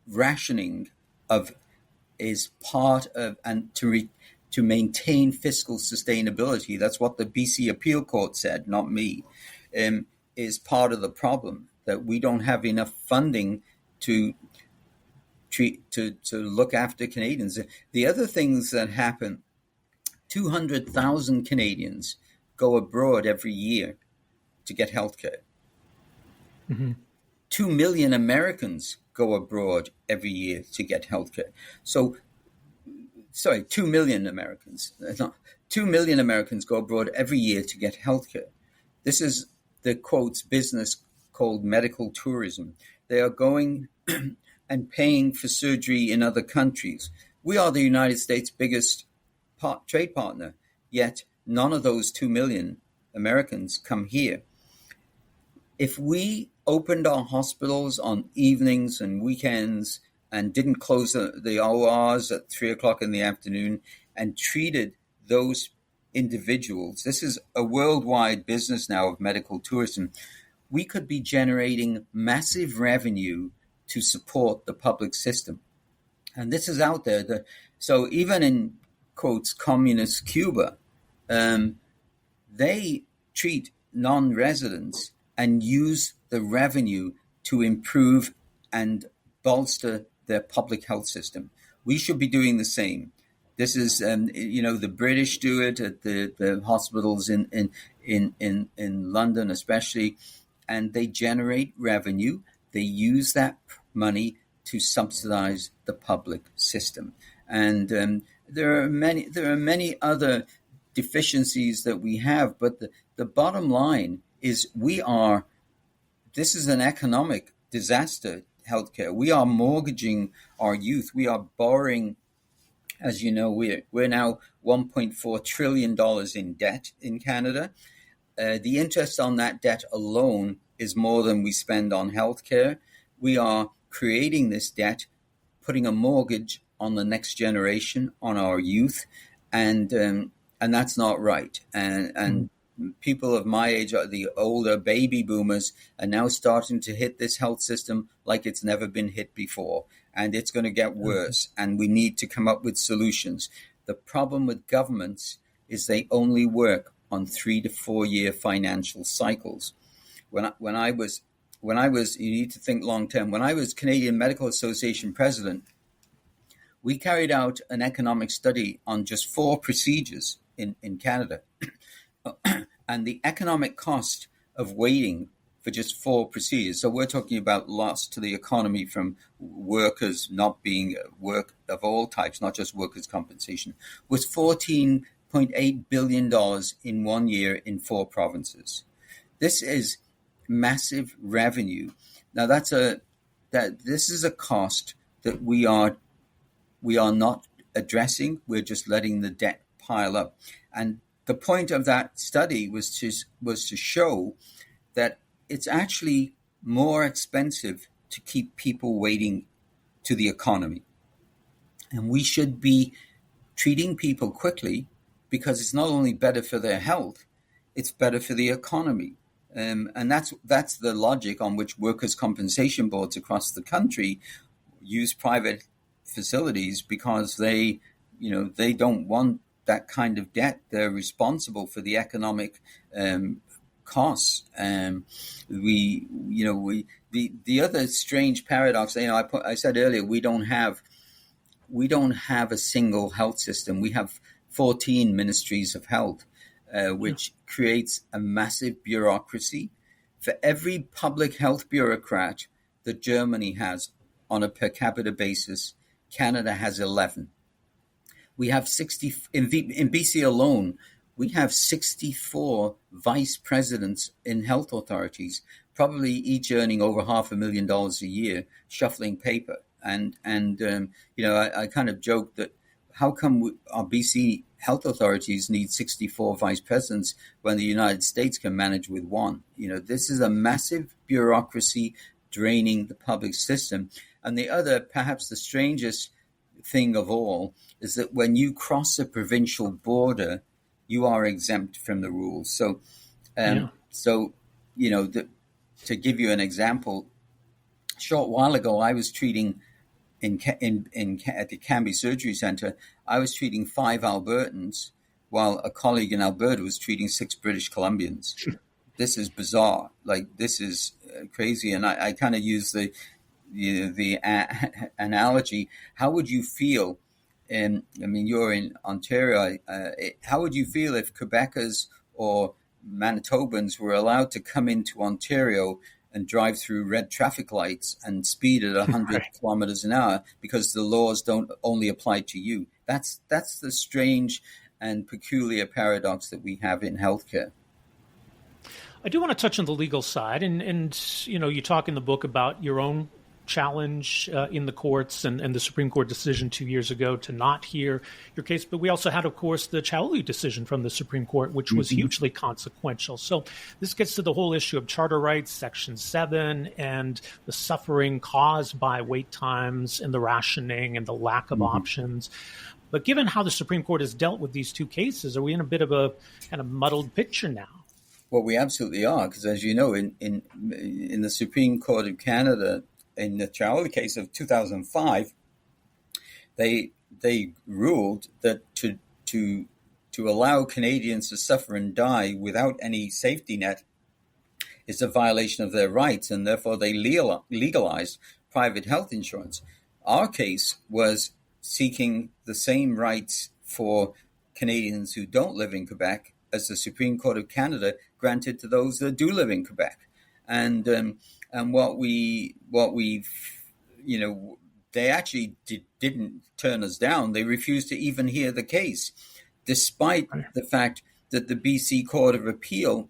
rationing is part of, and to maintain fiscal sustainability, that's what the BC Appeal Court said, not me, is part of the problem, that we don't have enough funding to look after Canadians. The other things that happen, 200,000 Canadians go abroad every year to get health care. Mm-hmm. 2 million Americans go abroad every year to get health care. 2 million Americans. 2 million Americans go abroad every year to get health care. This is the quotes business called medical tourism. They are going and paying for surgery in other countries. We are the United States' biggest trade partner, yet none of those 2 million Americans come here. If we opened our hospitals on evenings and weekends and didn't close the ORs at 3 o'clock in the afternoon and treated those individuals, this is a worldwide business now of medical tourism, we could be generating massive revenue to support the public system. And this is out there. So even in, quotes, communist Cuba, they treat non-residents and use the revenue to improve and bolster their public health system. We should be doing the same. This is, the British do it at the hospitals in London especially, and they generate revenue. They use that money to subsidize the public system. And there are many other deficiencies that we have, but the bottom line is this is an economic disaster, healthcare. We are mortgaging our youth. We are borrowing, as you know, we're now $1.4 trillion in debt in Canada. The interest on that debt alone is more than we spend on healthcare. We are creating this debt, putting a mortgage on the next generation, on our youth, and that's not right. And people of my age, the older baby boomers, are now starting to hit this health system like it's never been hit before, and it's going to get worse. And we need to come up with solutions. The problem with governments is they only work on 3 to 4 year financial cycles. When I was, you need to think long term. When I was Canadian Medical Association president, we carried out an economic study on just 4 procedures in Canada. And the economic cost of waiting for just 4 procedures, so we're talking about loss to the economy from workers not being work of all types, not just workers' compensation, was $14.8 billion in 1 year in 4 provinces. This is massive revenue. Now this is a cost that we are not addressing. We're just letting the debt pile up. And the point of that study was to show that it's actually more expensive to keep people waiting to the economy. And we should be treating people quickly because it's not only better for their health, it's better for the economy. And that's the logic on which workers' compensation boards across the country use private facilities, because they don't want that kind of debt. They're responsible for the economic costs. The other strange paradox, I said earlier, we don't have a single health system. We have 14 ministries of health, which creates a massive bureaucracy. For every public health bureaucrat that Germany has on a per capita basis, Canada has 11. We have 60 in BC alone. We have 64 vice presidents in health authorities, probably each earning over $500,000 a year, shuffling paper. And I kind of joke that how come our BC health authorities need 64 vice presidents when the United States can manage with 1? This is a massive bureaucracy draining the public system. And the other, perhaps the strangest thing of all, is that when you cross a provincial border, you are exempt from the rules. So, to give you an example, a short while ago, I was treating at the Cambie Surgery Center. I was treating 5 Albertans, while a colleague in Alberta was treating 6 British Columbians. This is bizarre. This is crazy. And I kind of use the analogy. How would you feel? You're in Ontario. How would you feel if Quebecers or Manitobans were allowed to come into Ontario and drive through red traffic lights and speed at 100 kilometers an hour because the laws don't only apply to you? That's the strange and peculiar paradox that we have in healthcare. I do want to touch on the legal side, and you talk in the book about your own challenge in the courts and the Supreme Court decision 2 years ago to not hear your case. But we also had, of course, the Chauli decision from the Supreme Court, which was hugely consequential. So this gets to the whole issue of charter rights, Section 7, and the suffering caused by wait times and the rationing and the lack of options. But given how the Supreme Court has dealt with these two cases, are we in a bit of a kind of muddled picture now? Well, we absolutely are, because as you know, in the Supreme Court of Canada, in the Chauli case of 2005, they ruled that to allow Canadians to suffer and die without any safety net is a violation of their rights, and therefore they legalized private health insurance. Our case was seeking the same rights for Canadians who don't live in Quebec as the Supreme Court of Canada granted to those that do live in Quebec. And what we they actually didn't turn us down. They refused to even hear the case, despite the fact that the BC Court of Appeal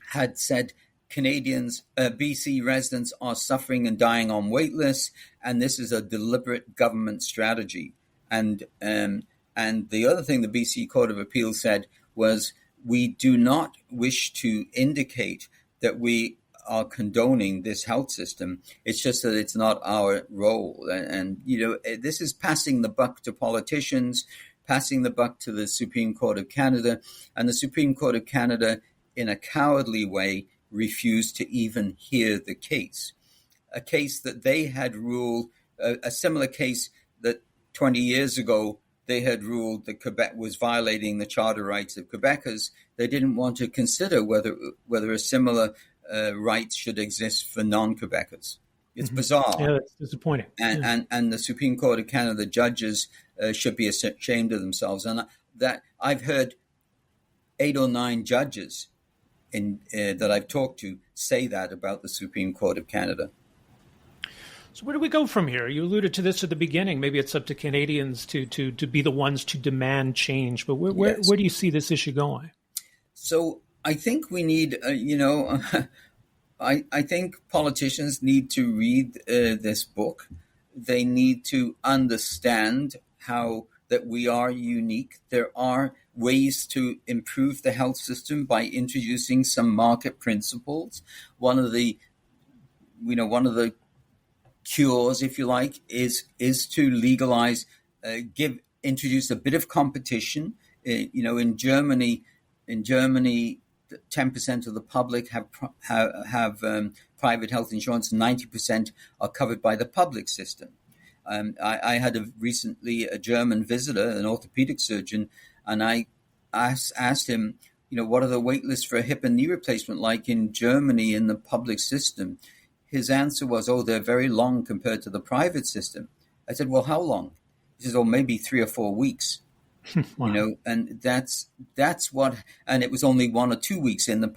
had said Canadians, BC residents are suffering and dying on wait lists, and this is a deliberate government strategy. And the other thing the BC Court of Appeal said was, we do not wish to indicate that we are condoning this health system. It's just that it's not our role. And this is passing the buck to politicians, passing the buck to the Supreme Court of Canada. And the Supreme Court of Canada, in a cowardly way, refused to even hear the case. A case that they had ruled, a similar case that 20 years ago, they had ruled that Quebec was violating the charter rights of Quebecers. They didn't want to consider whether a similar rights should exist for non-Quebecers. It's bizarre. Yeah, that's disappointing. And the Supreme Court of Canada judges should be ashamed of themselves. And that I've heard 8 or 9 judges that I've talked to say that about the Supreme Court of Canada. So where do we go from here? You alluded to this at the beginning. Maybe it's up to Canadians to be the ones to demand change. But where do you see this issue going? So I think we need, I think politicians need to read this book. They need to understand that we are unique. There are ways to improve the health system by introducing some market principles. One of the cures, if you like, is to legalize, introduce a bit of competition. In Germany, 10% of the public have private health insurance. 90% are covered by the public system. I had recently a German visitor, an orthopedic surgeon, and I asked him, what are the wait lists for a hip and knee replacement like in Germany in the public system? His answer was, they're very long compared to the private system. I said, well, how long? He says, maybe 3 or 4 weeks. Wow. And that's what, and it was only 1 or 2 weeks in the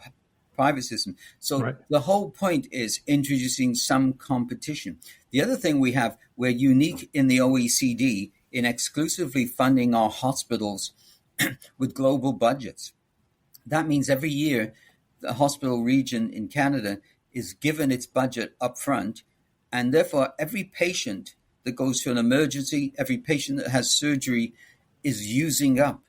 private system. So The whole point is introducing some competition. The other thing we're unique in the OECD in exclusively funding our hospitals with global budgets. That means every year the hospital region in Canada is given its budget up front, and therefore every patient that goes to an emergency, every patient that has surgery is using up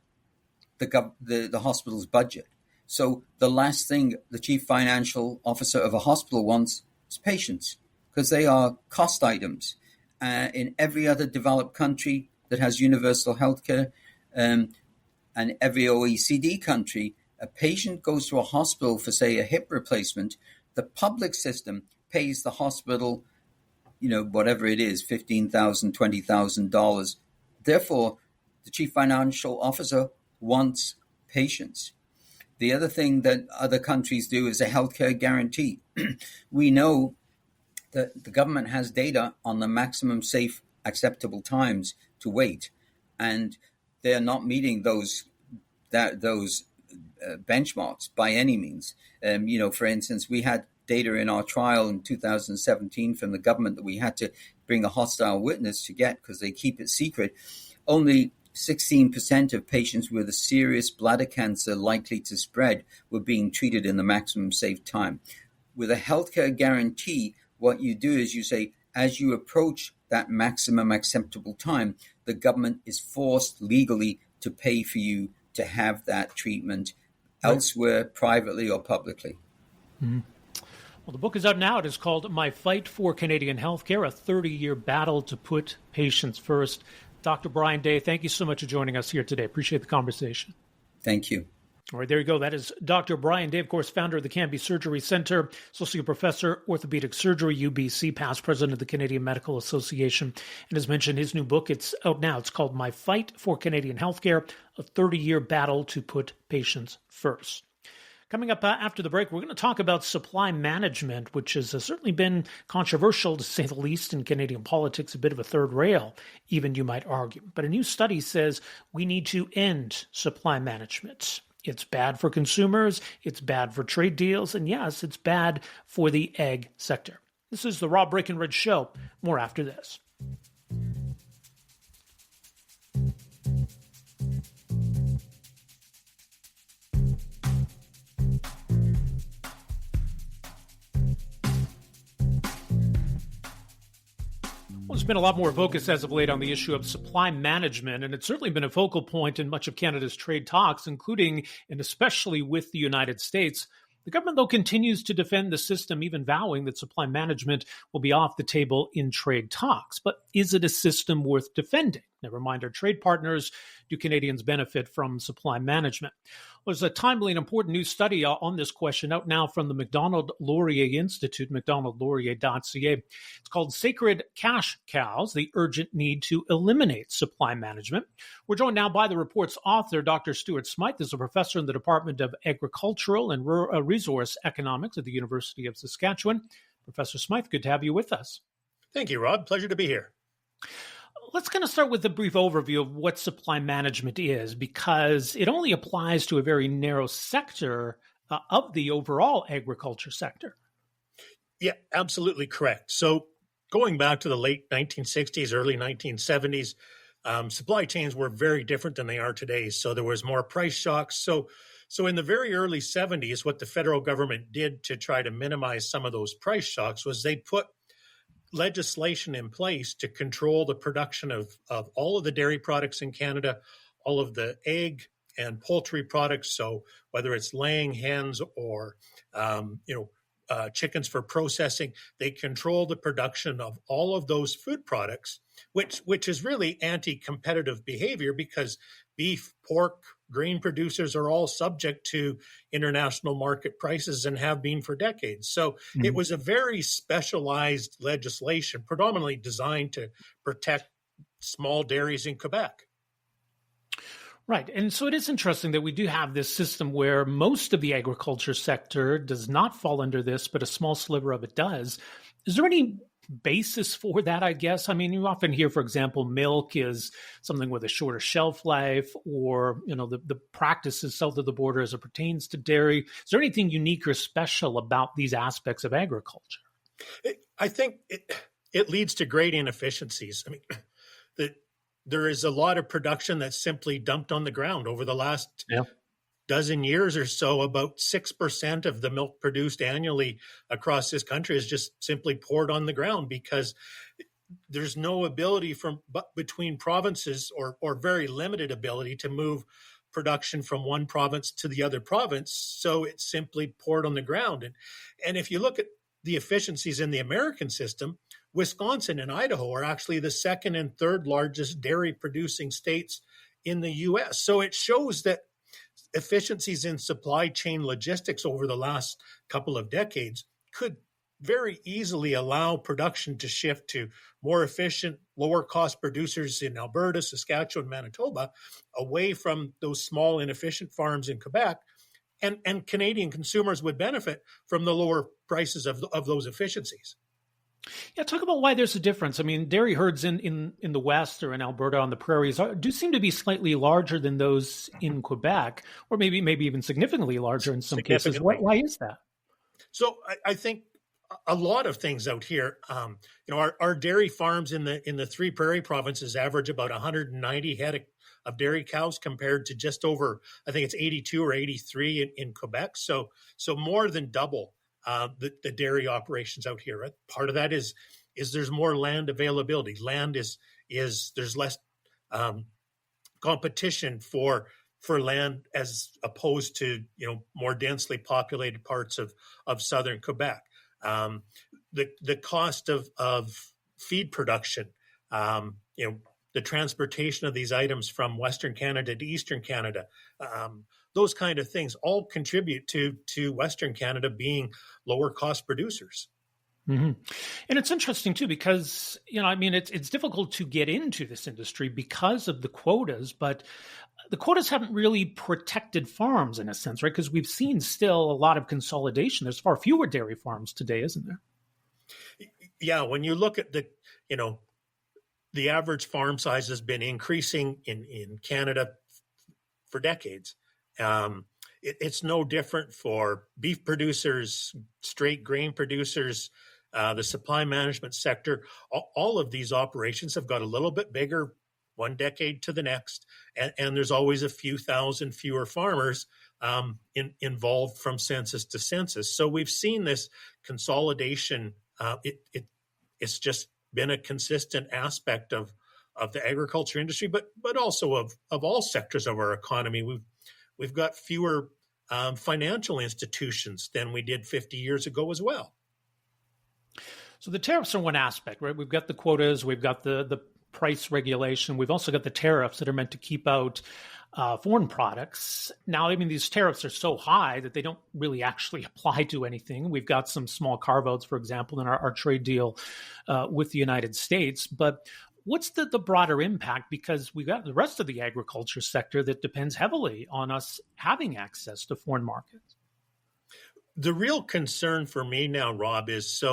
the hospital's budget. So the last thing the chief financial officer of a hospital wants is patients, because they are cost items. In every other developed country that has universal health care, and every OECD country, a patient goes to a hospital for, say, a hip replacement. The public system pays the hospital, whatever it is, $15,000, $20,000. Therefore, the chief financial officer wants patients. The other thing that other countries do is a healthcare guarantee. We know that the government has data on the maximum safe acceptable times to wait, and they're not meeting those benchmarks by any means. For instance, we had data in our trial in 2017 from the government that we had to bring a hostile witness to get because they keep it secret. Only 16% of patients with a serious bladder cancer likely to spread were being treated in the maximum safe time. With a healthcare guarantee, what you do is you say, as you approach that maximum acceptable time, the government is forced legally to pay for you to have that treatment elsewhere, privately or publicly. Mm-hmm. Well, the book is out now. It is called My Fight for Canadian Healthcare, a 30-year battle to put patients first. Dr. Brian Day, thank you so much for joining us here today. Appreciate the conversation. Thank you. All right, there you go. That is Dr. Brian Day, of course, founder of the Canby Surgery Centre, Associate Professor, Orthopedic Surgery, UBC, past President of the Canadian Medical Association. And as mentioned, his new book, it's out now. It's called My Fight for Canadian Healthcare, a 30-year battle to put patients first. Coming up after the break, we're going to talk about supply management, which has certainly been controversial, to say the least, in Canadian politics, a bit of a third rail, even you might argue. But a new study says we need to end supply management. It's bad for consumers, it's bad for trade deals, and yes, it's bad for the egg sector. This is the Rob Breakenridge Show. More after this. Well, there's been a lot more focus as of late on the issue of supply management, and it's certainly been a focal point in much of Canada's trade talks, including and especially with the United States. The government, though, continues to defend the system, even vowing that supply management will be off the table in trade talks. But is it a system worth defending? Never mind our trade partners. Do Canadians benefit from supply management? Well, there's a timely and important new study on this question out now from the Macdonald-Laurier Institute, macdonaldlaurier.ca. It's called Sacred Cash Cows, the Urgent Need to Eliminate Supply Management. We're joined now by the report's author, Dr. Stuart Smyth, is a professor in the Department of Agricultural and Resource Economics at the University of Saskatchewan. Professor Smyth, good to have you with us. Thank you, Rob. Pleasure to be here. Let's kind of start with a brief overview of what supply management is, because it only applies to a very narrow sector of the overall agriculture sector. Yeah, absolutely correct. So going back to the late 1960s, early 1970s, supply chains were very different than they are today. So there was more price shocks. So in the very early 70s, what the federal government did to try to minimize some of those price shocks was they put legislation in place to control the production of all of the dairy products in Canada, all of the egg and poultry products. So whether it's laying hens or, chickens for processing, they control the production of all of those food products, which is really anti-competitive behavior because beef, pork, grain producers are all subject to international market prices and have been for decades. So It was a very specialized legislation, predominantly designed to protect small dairies in Quebec. Right. And so it is interesting that we do have this system where most of the agriculture sector does not fall under this, but a small sliver of it does. Is there any basis for that, I guess? I mean, you often hear, for example, milk is something with a shorter shelf life, or, the practices south of the border as it pertains to dairy. Is there anything unique or special about these aspects of agriculture? I think it leads to great inefficiencies. I mean, there is a lot of production that's simply dumped on the ground over the last dozen years or so. About 6% of the milk produced annually across this country is just simply poured on the ground because there's no ability between provinces or very limited ability to move production from one province to the other province. So it's simply poured on the ground. And if you look at the efficiencies in the American system, Wisconsin and Idaho are actually the second and third largest dairy producing states in the U.S. So it shows that efficiencies in supply chain logistics over the last couple of decades could very easily allow production to shift to more efficient, lower cost producers in Alberta, Saskatchewan, Manitoba, away from those small, inefficient farms in Quebec. And Canadian consumers would benefit from the lower prices of those efficiencies. Yeah, talk about why there's a difference. I mean, dairy herds in the West or in Alberta on the prairies do seem to be slightly larger than those in Quebec, or maybe even significantly larger in some cases. Why is that? So I think a lot of things out here. Our dairy farms in the three prairie provinces average about 190 head of dairy cows compared to just over, I think it's 82 or 83 in Quebec. So more than double the dairy operations out here. Right? Part of that is there's more land availability. Land is there's less competition for land as opposed to more densely populated parts of southern Quebec. The cost of feed production, the transportation of these items from Western Canada to Eastern Canada, those kind of things all contribute to Western Canada being lower cost producers. Mm-hmm. And it's interesting too, because, it's difficult to get into this industry because of the quotas, but the quotas haven't really protected farms in a sense, right? Because we've seen still a lot of consolidation. There's far fewer dairy farms today, isn't there? Yeah. When you look at the average farm size has been increasing in Canada for decades. It's no different for beef producers, straight grain producers, the supply management sector. All of these operations have got a little bit bigger one decade to the next, and there's always a few thousand fewer farmers involved from census to census. So we've seen this consolidation. It's just been a consistent aspect of the agriculture industry, but also of all sectors of our economy. We've got fewer financial institutions than we did 50 years ago as well. So the tariffs are one aspect, right? We've got the quotas, we've got the price regulation, we've also got the tariffs that are meant to keep out foreign products. Now, these tariffs are so high that they don't really actually apply to anything. We've got some small carve-outs, for example, in our trade deal with the United States. But what's the broader impact? Because we've got the rest of the agriculture sector that depends heavily on us having access to foreign markets. The real concern for me now, Rob, is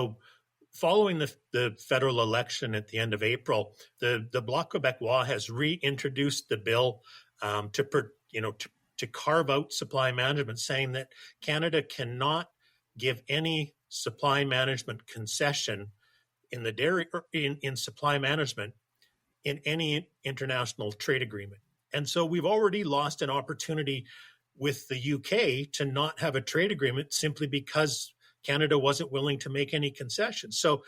following the federal election at the end of April, the Bloc Québécois has reintroduced the bill to carve out supply management, saying that Canada cannot give any supply management concession in the dairy in supply management in any international trade agreement. And so we've already lost an opportunity with the UK to not have a trade agreement simply because Canada wasn't willing to make any concessions. So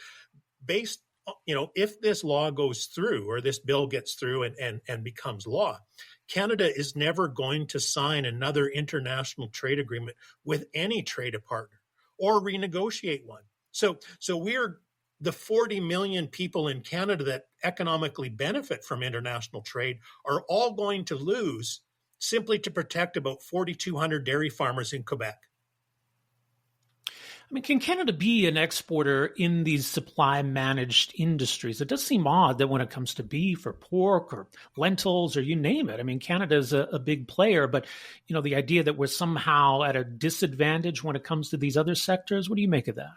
based, if this law goes through or this bill gets through and becomes law, Canada is never going to sign another international trade agreement with any trade partner or renegotiate one. So we're the 40 million people in Canada that economically benefit from international trade are all going to lose simply to protect about 4,200 dairy farmers in Quebec. Can Canada be an exporter in these supply managed industries? It does seem odd that when it comes to beef or pork or lentils or you name it, Canada is a big player, but the idea that we're somehow at a disadvantage when it comes to these other sectors, what do you make of that?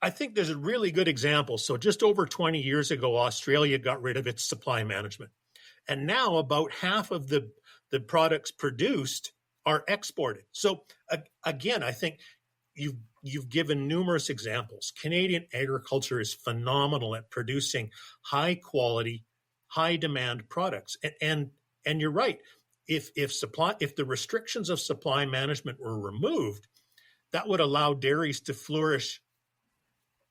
I think there's a really good example. So just over 20 years ago, Australia got rid of its supply management. And now about half of the products produced are exported. So again, I think you've given numerous examples. Canadian agriculture is phenomenal at producing high quality, high demand products. And you're right. If the restrictions of supply management were removed, that would allow dairies to flourish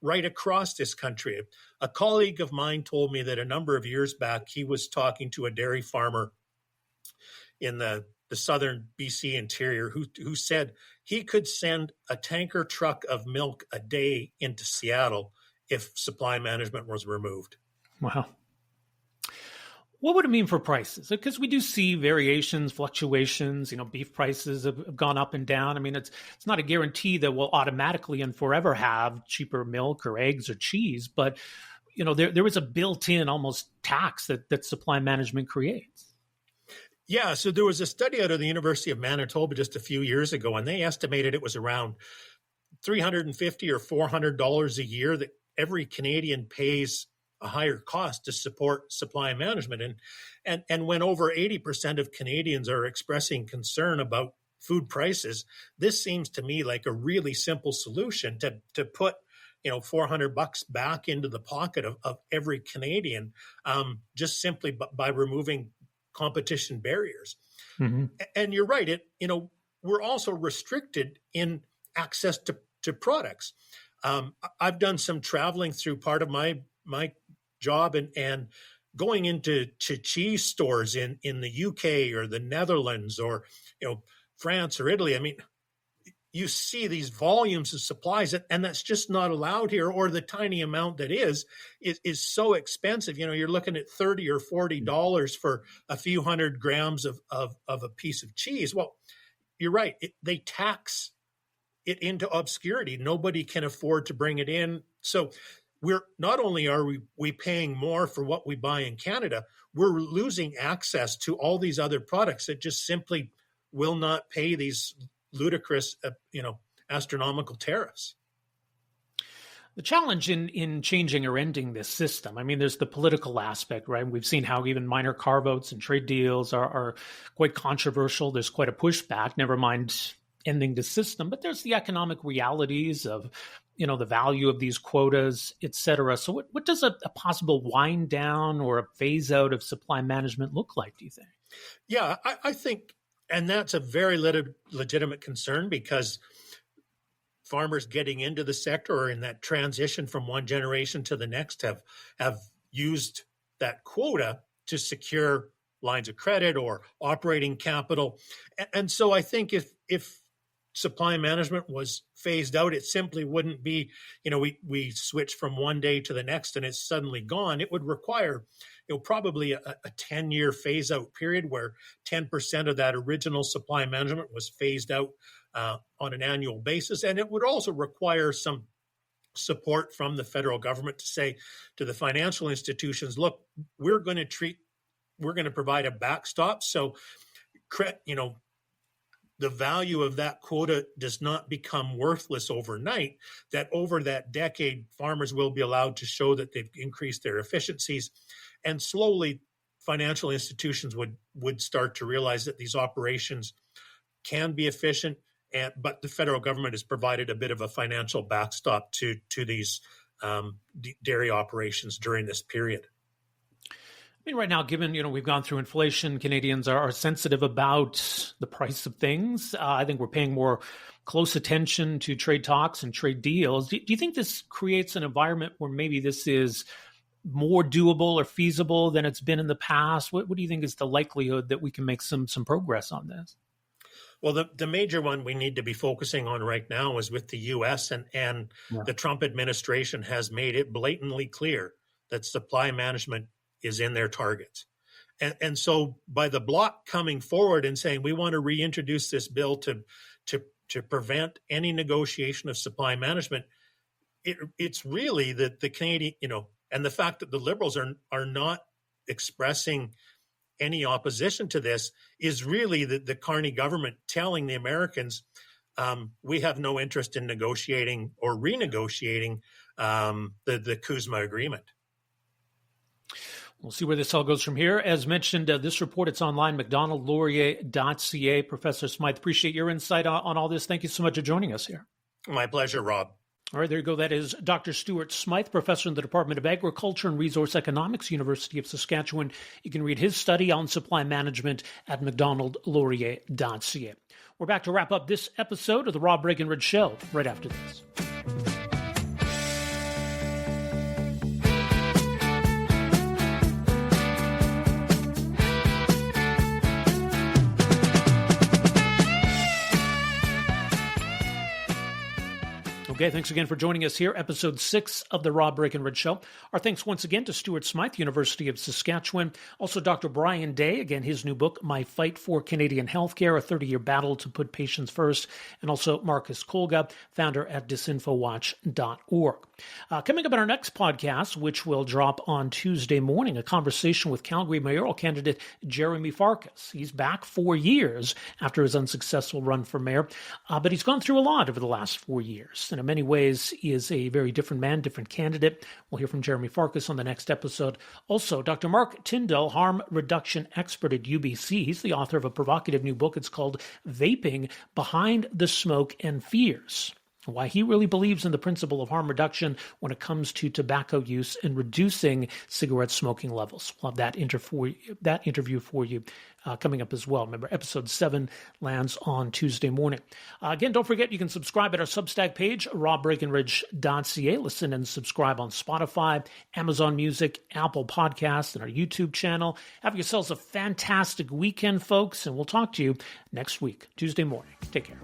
right across this country. A colleague of mine told me that a number of years back, he was talking to a dairy farmer in the southern BC interior who said he could send a tanker truck of milk a day into Seattle if supply management was removed. Wow. What would it mean for prices? Because we do see variations, fluctuations. Beef prices have gone up and down. It's not a guarantee that we'll automatically and forever have cheaper milk or eggs or cheese, but there is a built-in almost tax that supply management creates. Yeah, so there was a study out of the University of Manitoba just a few years ago, and they estimated it was around $350 or $400 a year that every Canadian pays a higher cost to support supply management. And when over 80% of Canadians are expressing concern about food prices, this seems to me like a really simple solution to put $400 back into the pocket of every Canadian, just simply by removing competition barriers. Mm-hmm. And you're right. We're also restricted in access to products. I've done some traveling through part of my job and going into cheese stores in the UK or the Netherlands or France or Italy. I mean, you see these volumes of supplies, and that's just not allowed here, or the tiny amount that is so expensive. You're looking at $30 or $40 for a few hundred grams of a piece of cheese. Well, you're right. They tax it into obscurity. Nobody can afford to bring it in. So we're not only are we paying more for what we buy in Canada, we're losing access to all these other products that just simply will not pay these ludicrous, astronomical tariffs. The challenge in changing or ending this system, I mean, there's the political aspect, right? We've seen how even minor carve-outs and trade deals are quite controversial. There's quite a pushback, never mind ending the system. But there's the economic realities of, the value of these quotas, et cetera. So what does a possible wind down or a phase out of supply management look like, do you think? Yeah, I think, and that's a very legitimate concern, because farmers getting into the sector or in that transition from one generation to the next have used that quota to secure lines of credit or operating capital. And so I think if supply management was phased out, it simply wouldn't be, we switch from one day to the next and it's suddenly gone. It would require probably a 10-year phase out period where 10% of that original supply management was phased out on an annual basis. And it would also require some support from the federal government to say to the financial institutions, look, we're going to provide a backstop. So, the value of that quota does not become worthless overnight, that over that decade, farmers will be allowed to show that they've increased their efficiencies. And slowly, financial institutions would start to realize that these operations can be efficient, but the federal government has provided a bit of a financial backstop to these dairy operations during this period. I mean, right now, given, we've gone through inflation, Canadians are sensitive about the price of things. I think we're paying more close attention to trade talks and trade deals. Do you think this creates an environment where maybe this is more doable or feasible than it's been in the past? What do you think is the likelihood that we can make some progress on this? Well, the major one we need to be focusing on right now is with the U.S. and the Trump administration has made it blatantly clear that supply management is in their targets. And so by the bloc coming forward and saying, we want to reintroduce this bill to prevent any negotiation of supply management, it's really that the Canadian, and the fact that the Liberals are not expressing any opposition to this is really the Carney government telling the Americans, we have no interest in negotiating or renegotiating the CUSMA agreement. We'll see where this all goes from here. As mentioned, this report, it's online, macdonaldlaurier.ca. Professor Smyth, appreciate your insight on all this. Thank you so much for joining us here. My pleasure, Rob. All right, there you go. That is Dr. Stuart Smyth, professor in the Department of Agriculture and Resource Economics, University of Saskatchewan. You can read his study on supply management at macdonaldlaurier.ca. We're back to wrap up this episode of the Rob Breakenridge Show right after this. Okay, thanks again for joining us here, episode 6 of the Rob Breakenridge Show. Our thanks once again to Stuart Smyth, University of Saskatchewan. Also, Dr. Brian Day, again, his new book, My Fight for Canadian Healthcare, a 30-year battle to put patients first. And also Marcus Kolga, founder at disinfowatch.org. Coming up on our next podcast, which will drop on Tuesday morning, a conversation with Calgary mayoral candidate Jeremy Farkas. He's back 4 years after his unsuccessful run for mayor, but he's gone through a lot over the last 4 years. And in many ways, he is a very different man, different candidate. We'll hear from Jeremy Farkas on the next episode. Also, Dr. Mark Tyndall, harm reduction expert at UBC. He's the author of a provocative new book. It's called Vaping, Behind the Smoke and Fears. and why he really believes in the principle of harm reduction when it comes to tobacco use and reducing cigarette smoking levels. We'll have that interview for you coming up as well. Remember, episode 7 lands on Tuesday morning. Again, don't forget you can subscribe at our Substack page, robbreakenridge.ca. Listen and subscribe on Spotify, Amazon Music, Apple Podcasts, and our YouTube channel. Have yourselves a fantastic weekend, folks, and we'll talk to you next week, Tuesday morning. Take care.